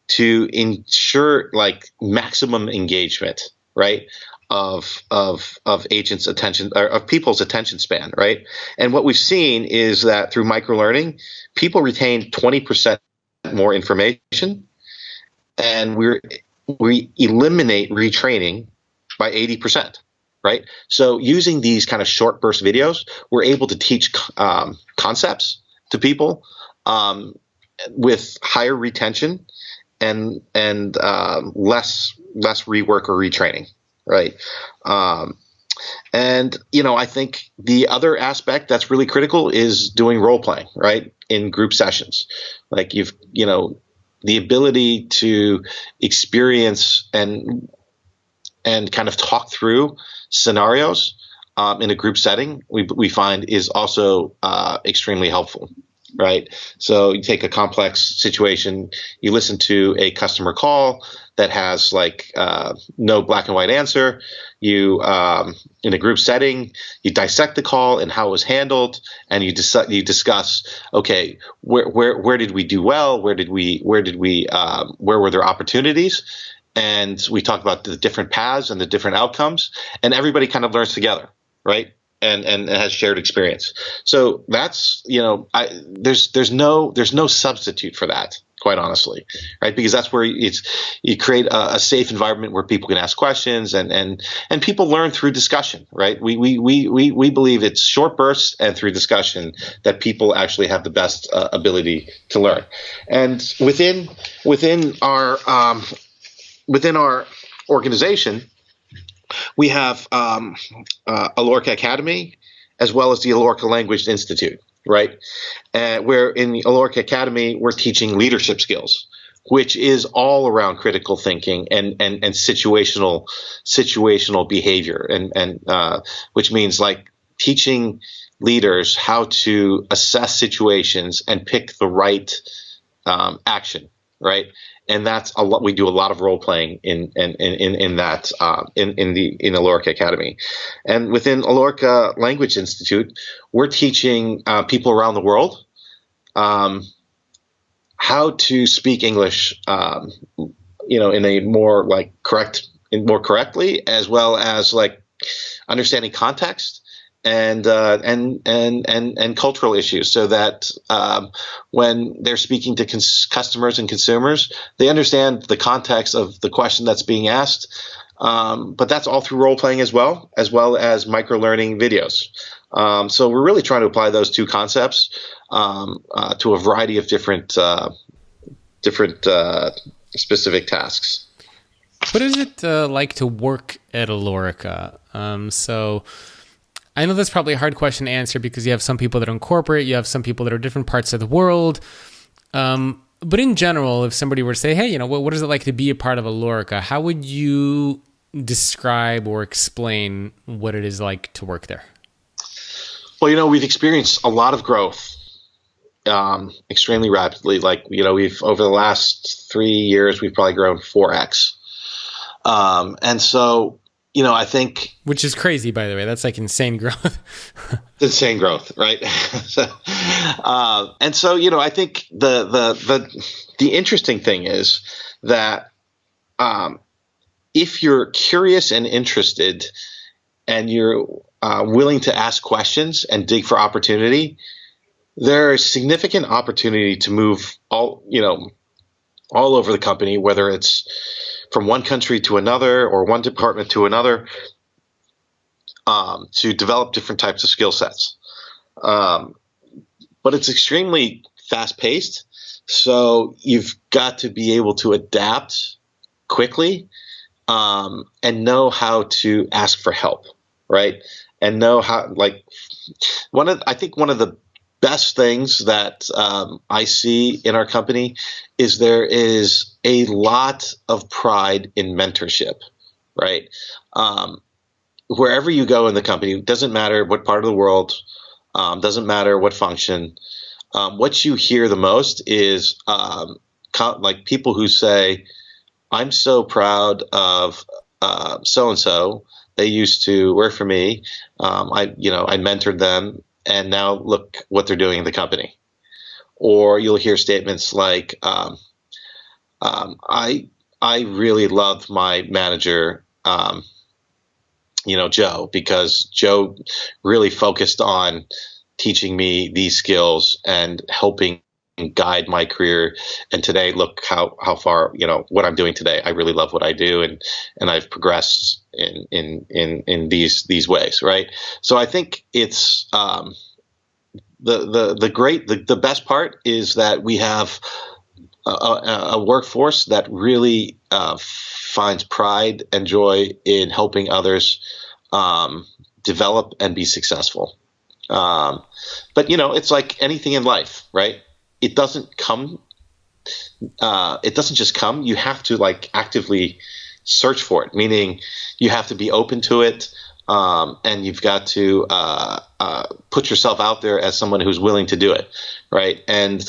S2: to ensure like maximum engagement, right, of agents' attention, or of people's attention span, right? And what we've seen is that through microlearning, people retain 20% more information, and we eliminate retraining by 80%, right? So using these kind of short burst videos, we're able to teach concepts to people with higher retention and less rework or retraining, right? And I think the other aspect that's really critical is doing role playing, right, in group sessions. Like the ability to experience and kind of talk through scenarios in a group setting, we find is also extremely helpful. Right. So you take a complex situation, you listen to a customer call that has like no black and white answer. You in a group setting, you dissect the call and how it was handled, and you discuss. Okay, where did we do well? Where were there opportunities? And we talk about the different paths and the different outcomes, and everybody kind of learns together, right? And has shared experience. So that's, there's no substitute for that, quite honestly, right? Because that's where you create a safe environment where people can ask questions and people learn through discussion, right? We believe it's short bursts and through discussion that people actually have the best ability to learn. And within our organization, we have Alorica Academy, as well as the Alorica Language Institute, right? Where in the Alorica Academy, we're teaching leadership skills, which is all around critical thinking and situational behavior, and which means like teaching leaders how to assess situations and pick the right action, right? And that's a lot. We do a lot of role playing in that in Alorica Academy, and within Alorica Language Institute, we're teaching people around the world how to speak English, in a more correctly, as well as like understanding context and cultural issues, so that when they're speaking to customers and consumers, they understand the context of the question that's being asked. But that's all through role playing as well as microlearning videos. So we're really trying to apply those two concepts to a variety of different specific tasks.
S1: What is it like to work at Alorica? So I know that's probably a hard question to answer because you have some people that are in corporate, you have some people that are different parts of the world. But in general, if somebody were to say, hey, what is it like to be a part of Alorica? How would you describe or explain what it is like to work there?
S2: Well, we've experienced a lot of growth extremely rapidly. Like, we've over the last 3 years, we've probably grown 4x. And so, I think,
S1: which is crazy, by the way. That's like insane growth.
S2: Insane growth, right? And so, I think the interesting thing is that if you're curious and interested, and you're willing to ask questions and dig for opportunity, there is significant opportunity to move all over the company, whether it's from one country to another or one department to another, to develop different types of skill sets. But it's extremely fast paced. So you've got to be able to adapt quickly, and know how to ask for help, right? And know how, like, I think one of the best things that I see in our company is there is a lot of pride in mentorship, right? Wherever you go in the company, it doesn't matter what part of the world, doesn't matter what function. What you hear the most is like people who say, I'm so proud of so-and-so. They used to work for me. I mentored them, and now look what they're doing in the company. Or you'll hear statements like, I really loved my manager, Joe, because Joe really focused on teaching me these skills and helping guide my career. And today, look how far, what I'm doing today. I really love what I do, and I've progressed in these ways, right? So I think it's the best part is that we have a workforce that really finds pride and joy in helping others develop and be successful. But it's like anything in life, right? It doesn't come. It doesn't just come. You have to actively search for it. Meaning, you have to be open to it. and you've got to put yourself out there as someone who's willing to do it, right? And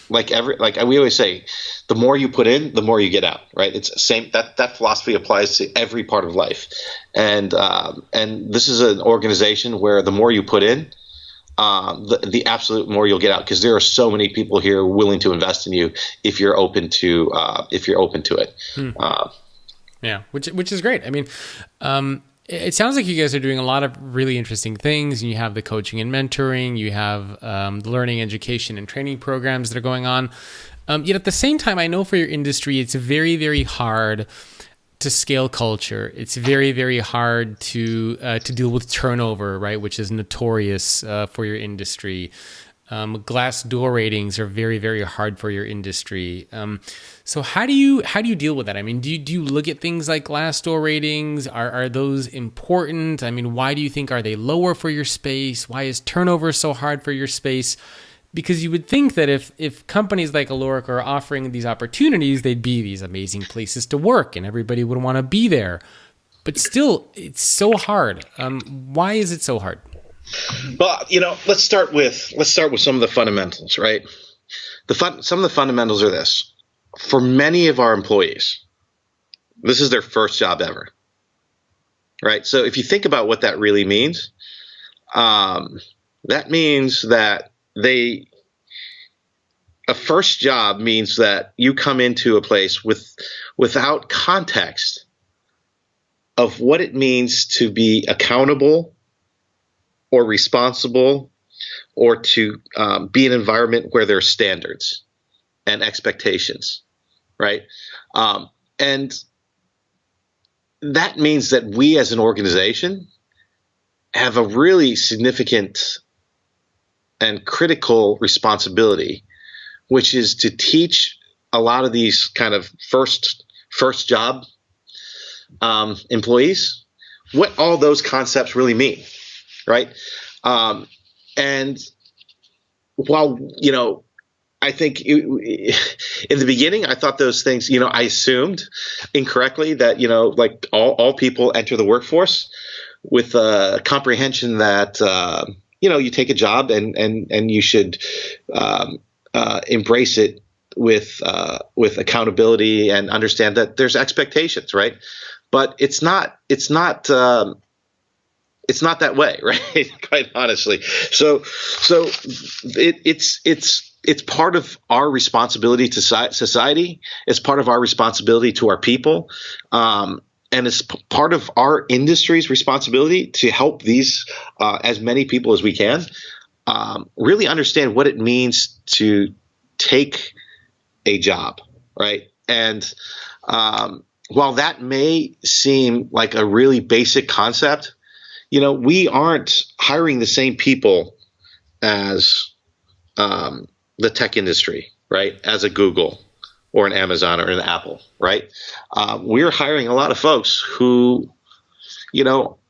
S2: like we always say, the more you put in, the more you get out, right? It's the same. That philosophy applies to every part of life, and this is an organization where the more you put in, the absolute more you'll get out, because there are so many people here willing to invest in you if you're open to it.
S1: Yeah, which is great. I mean, it sounds like you guys are doing a lot of really interesting things. You have the coaching and mentoring, you have the learning, education, and training programs that are going on. Yet at the same time, I know for your industry, it's very, very hard to scale culture. It's very, very hard to deal with turnover, right? Which is notorious for your industry. Glassdoor ratings are very, very hard for your industry. So how do you deal with that? I mean, do you look at things like Glassdoor ratings? Are those important? I mean, why do you think are they lower for your space? Why is turnover so hard for your space? Because you would think that if companies like Alorica are offering these opportunities, they'd be these amazing places to work and everybody would want to be there. But still, it's so hard. Why is it so hard?
S2: Well, let's start with some of the fundamentals, right? Some of the fundamentals are this. For many of our employees, this is their first job ever, right? So if you think about what that really means, that means that a first job means that you come into a place without context of what it means to be accountable or responsible, or to be an environment where there are standards and expectations, right? And that means that we as an organization have a really significant and critical responsibility, which is to teach a lot of these kind of first job employees what all those concepts really mean. Right. And while, I think in the beginning, I thought those things, I assumed incorrectly that, like all people enter the workforce with a comprehension that, you take a job and you should embrace it with accountability and understand that there's expectations. Right. But it's not that way, right? Quite honestly. So it's part of our responsibility to society. It's part of our responsibility to our people, and it's part of our industry's responsibility to help these as many people as we can really understand what it means to take a job, right? And while that may seem like a really basic concept, we aren't hiring the same people as the tech industry, right? As a Google or an Amazon or an Apple, right? We're hiring a lot of folks who,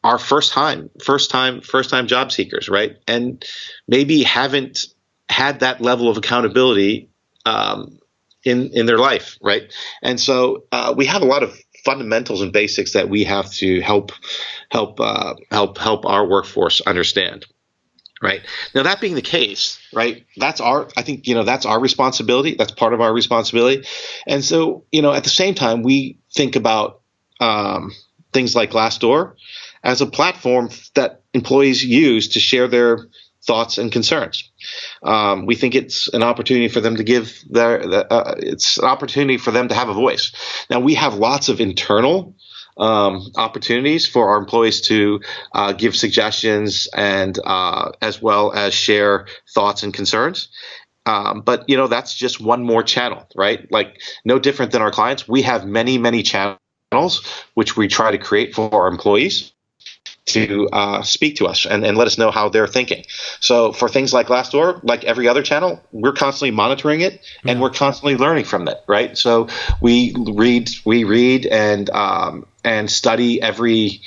S2: are first time job seekers, right? And maybe haven't had that level of accountability in their life, right? And so we have a lot of fundamentals and basics that we have to help our workforce understand, right? Now, that being the case, right, that's our responsibility. That's part of our responsibility. And so, at the same time, we think about things like Glassdoor as a platform that employees use to share their thoughts and concerns. We think it's an opportunity for them to it's an opportunity for them to have a voice. Now, we have lots of internal opportunities for our employees to give suggestions and as well as share thoughts and concerns. But that's just one more channel, right? Like no different than our clients. We have many, many channels which we try to create for our employees to speak to us and let us know how they're thinking. So for things like Glassdoor, like every other channel, we're constantly monitoring it and we're constantly learning from it, right? So we read and study every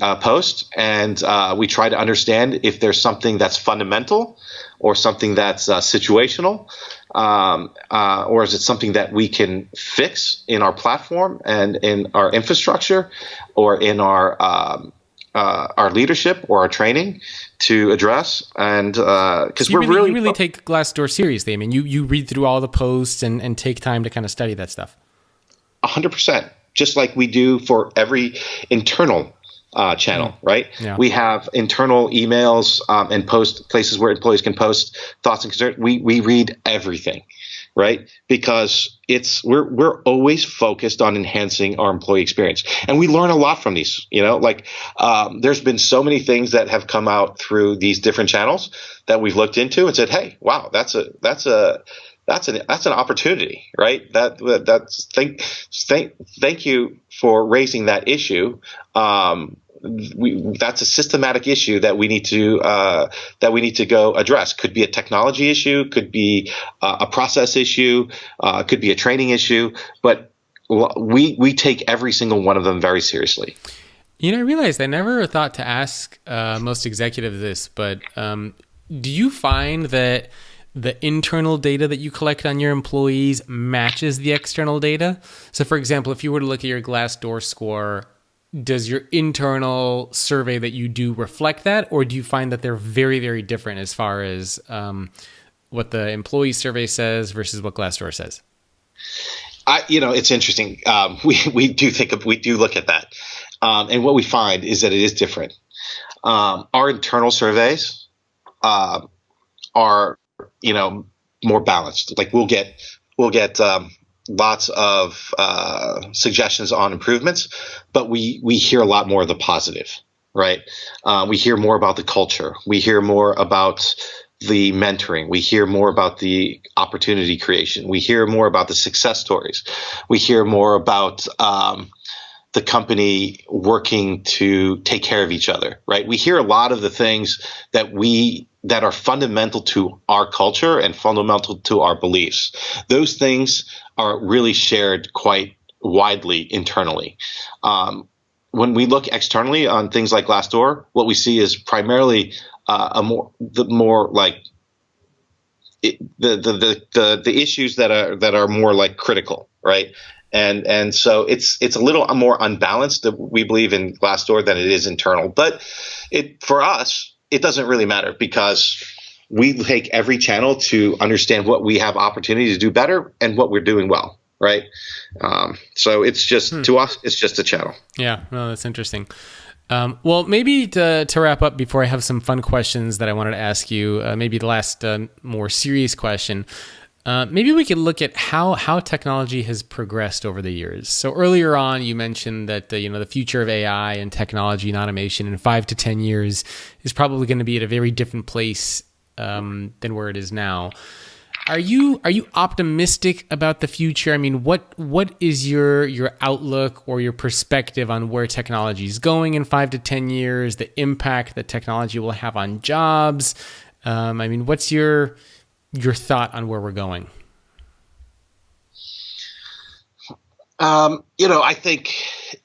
S2: post, and we try to understand if there's something that's fundamental or something that's situational, or is it something that we can fix in our platform and in our infrastructure or in our our leadership or our training to address, and because
S1: you really take Glassdoor seriously. I mean, you read through all the posts and take time to kind of study that stuff.
S2: 100%, just like we do for every internal channel, right?
S1: Yeah.
S2: We have internal emails and post places where employees can post thoughts and concerns. We read everything, right? Because we're always focused on enhancing our employee experience, and we learn a lot from these. There's been so many things that have come out through these different channels that we've looked into and said, hey, wow, that's an opportunity, right? Thank you for raising that issue. That's a systematic issue that we need to go address. Could be a technology issue, could be a process issue, could be a training issue, but we take every single one of them very seriously.
S1: I realized I never thought to ask most executives this, but do you find that the internal data that you collect on your employees matches the external data? So, for example, if you were to look at your Glassdoor score, does your internal survey that you do reflect that, or do you find that they're very, very different as far as what the employee survey says versus what Glassdoor says?
S2: It's interesting. We do look at that, and what we find is that it is different. Our internal surveys are more balanced. Like we'll get lots of suggestions on improvements, but we hear a lot more of the positive, right? We hear more about the culture. We hear more about the mentoring. We hear more about the opportunity creation. We hear more about the success stories. We hear more about the company working to take care of each other, right? We hear a lot of the things that are fundamental to our culture and fundamental to our beliefs. Those things are really shared quite widely internally. When we look externally on things like Glassdoor, what we see is primarily the issues that are more like critical, right? And so it's a little more unbalanced, we believe, in Glassdoor than it is internal. But for us, it doesn't really matter because we take every channel to understand what we have opportunity to do better and what we're doing well, right? So it's just to us, it's just a channel.
S1: Yeah, no, that's interesting. Well, maybe to wrap up before I have some fun questions that I wanted to ask you, maybe the last more serious question. Maybe we could look at how technology has progressed over the years. So earlier on, you mentioned that the future of AI and technology and automation in 5 to 10 years is probably going to be at a very different place than where it is now. Are you optimistic about the future? I mean, what is your outlook or your perspective on where technology is going in 5 to 10 years? The impact that technology will have on jobs. I mean, what's your thought on where we're going?
S2: I think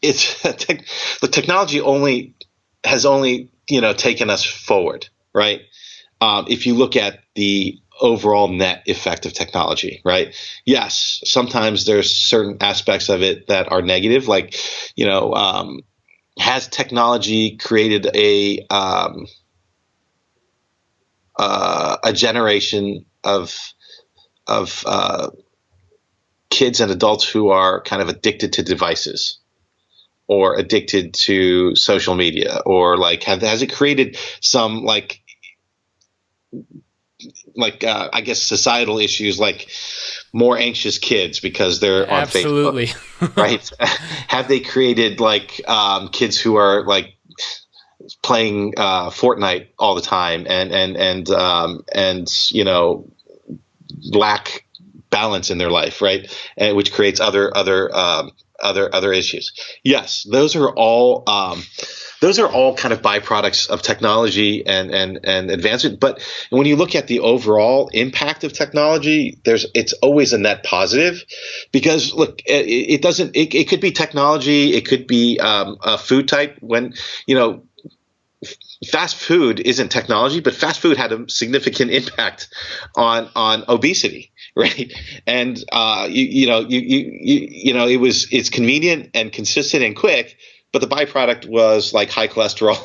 S2: it's the technology has only taken us forward, right? If you look at the overall net effect of technology, right? Yes, sometimes there's certain aspects of it that are negative, like has technology created a generation of kids and adults who are kind of addicted to devices or addicted to social media, or has it created some I guess societal issues like more anxious kids because they're on
S1: Absolutely.
S2: Facebook, right? Have they created kids who are playing Fortnite all the time and lack balance in their life, right? And which creates other issues. Yes, those are all kind of byproducts of technology and advancement. But when you look at the overall impact of technology, it's always a net positive, because look, it could be technology, it could be a food type. When fast food isn't technology, but fast food had a significant impact on obesity, right? And it's convenient and consistent and quick, but the byproduct was like high cholesterol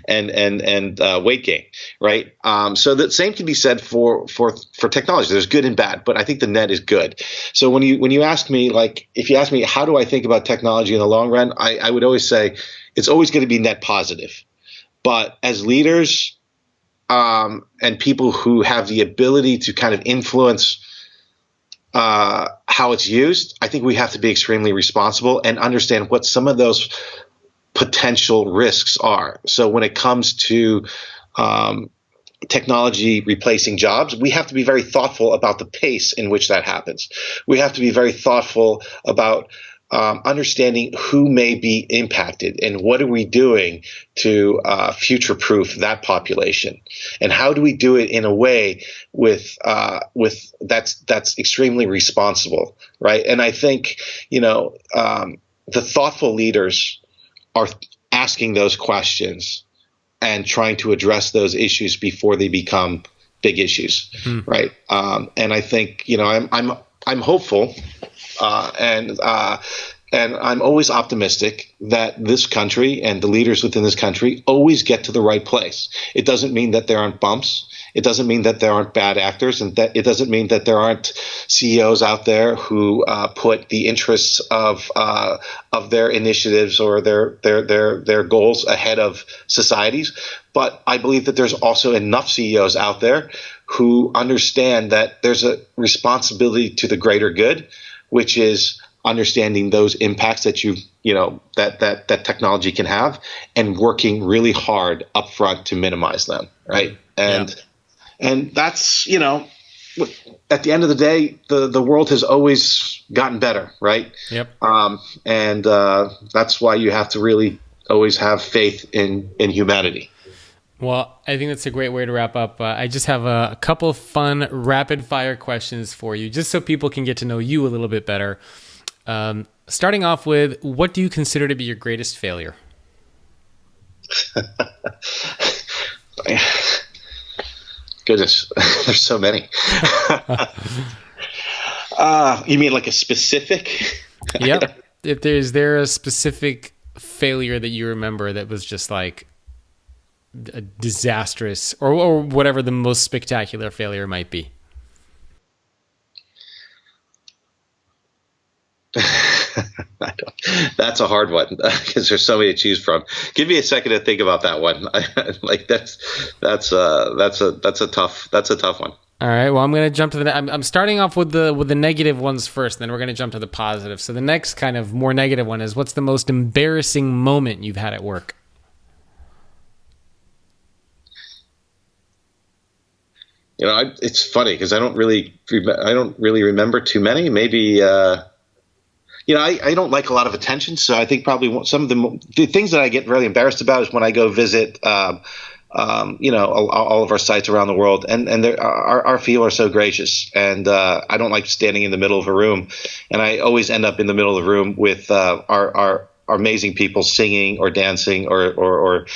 S2: and weight gain, right? So the same can be said for technology. There's good and bad, but I think the net is good. So when you ask me, like, if you ask me how do I think about technology in the long run, I would always say it's always going to be net positive. But as leaders and people who have the ability to kind of influence how it's used, I think we have to be extremely responsible and understand what some of those potential risks are. So when it comes to technology replacing jobs, we have to be very thoughtful about the pace in which that happens. We have to be very thoughtful about understanding who may be impacted and what are we doing to future-proof that population, and how do we do it in a way with that's extremely responsible, right? And I think the thoughtful leaders are asking those questions and trying to address those issues before they become big issues, right? And I think I'm hopeful. And I'm always optimistic that this country and the leaders within this country always get to the right place. It doesn't mean that there aren't bumps. It doesn't mean that there aren't bad actors, and that it doesn't mean that there aren't CEOs out there who put the interests of their initiatives or their goals ahead of society's. But I believe that there's also enough CEOs out there who understand that there's a responsibility to the greater good, which is understanding those impacts that that technology can have, and working really hard upfront to minimize them, right? And that's at the end of the day, the world has always gotten better, right?
S1: Yep.
S2: And that's why you have to really always have faith in humanity.
S1: Well, I think that's a great way to wrap up. I just have a couple of fun rapid fire questions for you, just so people can get to know you a little bit better. Starting off with, what do you consider to be your greatest failure?
S2: Goodness, there's so many. You mean like a specific?
S1: Yep. Is there a specific failure that you remember that was just like a disastrous, or whatever the most spectacular failure might be?
S2: That's a hard one because there's so many to choose from. Give me a second to think about that one. Like that's a tough one.
S1: All right. Well, I'm going to jump to I'm starting off with the negative ones first, then we're going to jump to the positive. So the next kind of more negative one is, what's the most embarrassing moment you've had at work?
S2: It's funny because I don't really remember too many. Maybe. I don't like a lot of attention, so I think probably some of the things that I get really embarrassed about is when I go visit, all of our sites around the world, and our people are so gracious, and I don't like standing in the middle of a room, and I always end up in the middle of the room with our amazing people singing or dancing or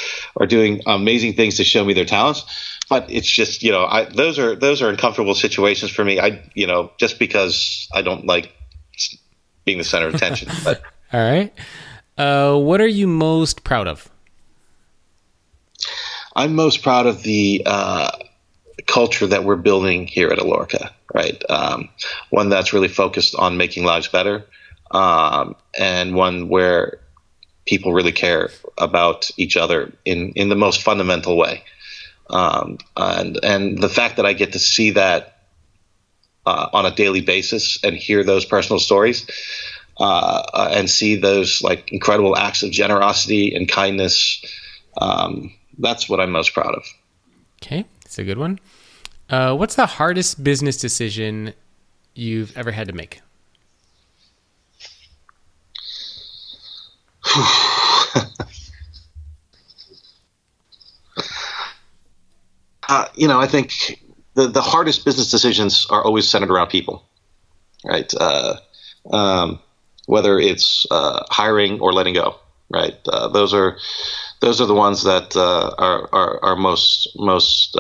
S2: doing amazing things to show me their talents. But it's just those are uncomfortable situations for me. Just because I don't like being the center of attention. But
S1: all right. What are you most proud of?
S2: I'm most proud of the culture that we're building here at Alorica, right? One that's really focused on making lives better, and one where people really care about each other in the most fundamental way. And the fact that I get to see that on a daily basis and hear those personal stories, and see those like incredible acts of generosity and kindness, that's what I'm most proud of.
S1: Okay, that's a good one. What's the hardest business decision you've ever had to make?
S2: I think the hardest business decisions are always centered around people, right? Whether it's hiring or letting go, right? Those are the ones that are most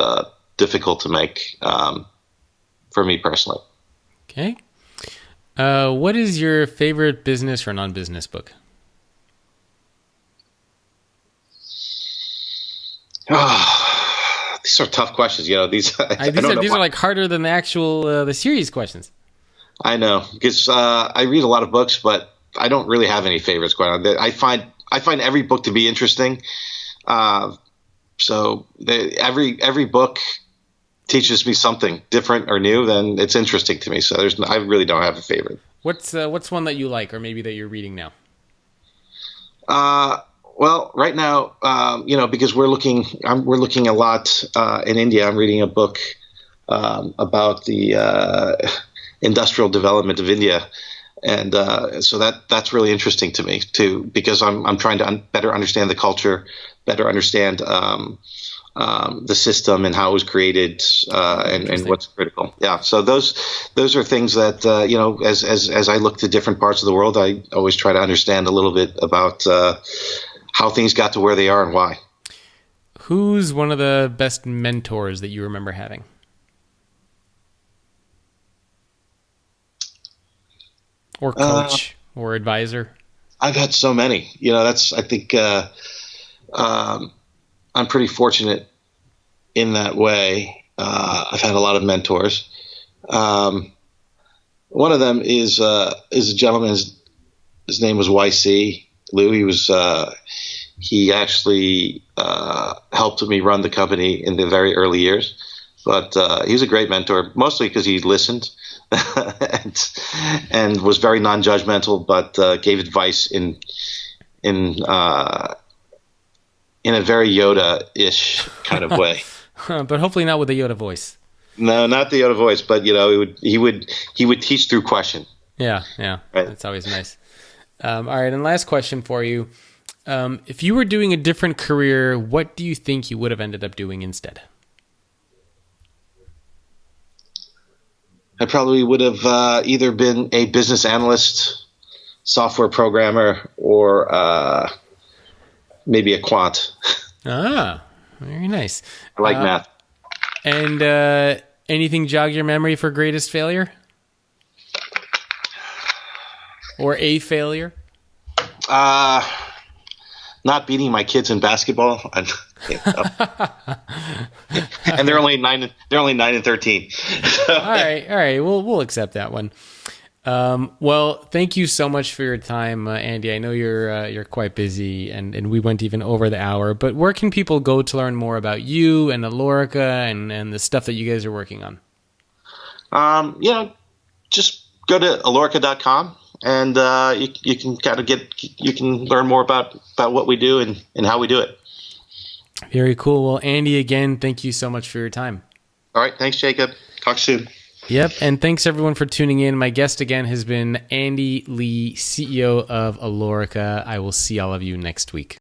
S2: difficult to make for me personally.
S1: Okay. What is your favorite business or non-business book?
S2: Oh, these are tough questions. These
S1: These are like harder than the actual the series questions.
S2: I know, because I read a lot of books, but I don't really have any favorites. Quite honestly. I find every book to be interesting. So every book teaches me something different or new, then it's interesting to me. So I really don't have a favorite.
S1: What's one that you like, or maybe that you're reading now?
S2: Well, right now, because we're looking a lot in India. I'm reading a book about the industrial development of India, and so that's really interesting to me too, because I'm trying to better understand the culture, better understand the system and how it was created, and what's critical. Yeah, so those are things that as I look to different parts of the world, I always try to understand a little bit about how things got to where they are and why.
S1: Who's one of the best mentors that you remember having? Or coach or advisor?
S2: I've had so many. I think I'm pretty fortunate in that way. I've had a lot of mentors. One of them is a gentleman. His name was YC Lou. He actually helped me run the company in the very early years. But he was a great mentor, mostly because he listened and was very non-judgmental, but gave advice in a very Yoda-ish kind of way.
S1: But hopefully not with a Yoda voice.
S2: No, not the Yoda voice, but he would teach through question.
S1: Yeah,
S2: Right.
S1: That's always nice. All right, and last question for you: if you were doing a different career, what do you think you would have ended up doing instead?
S2: I probably would have either been a business analyst, software programmer, or maybe a quant.
S1: Ah, very nice.
S2: I like math.
S1: And anything jog your memory for greatest failure? Or a failure?
S2: Not beating my kids in basketball. And they're only 9 and 13.
S1: All right. We'll accept that one. Well, thank you so much for your time, Andy. I know you're quite busy, and we went even over the hour. But where can people go to learn more about you and Alorica and the stuff that you guys are working on?
S2: Just go to alorica.com, and you can you can learn more about what we do and how we do it.
S1: Very cool. Well, Andy, again, thank you so much for your time.
S2: All right. Thanks, Jacob. Talk soon.
S1: Yep. And thanks, everyone, for tuning in. My guest again has been Andy Lee, CEO of Alorica. I will see all of you next week.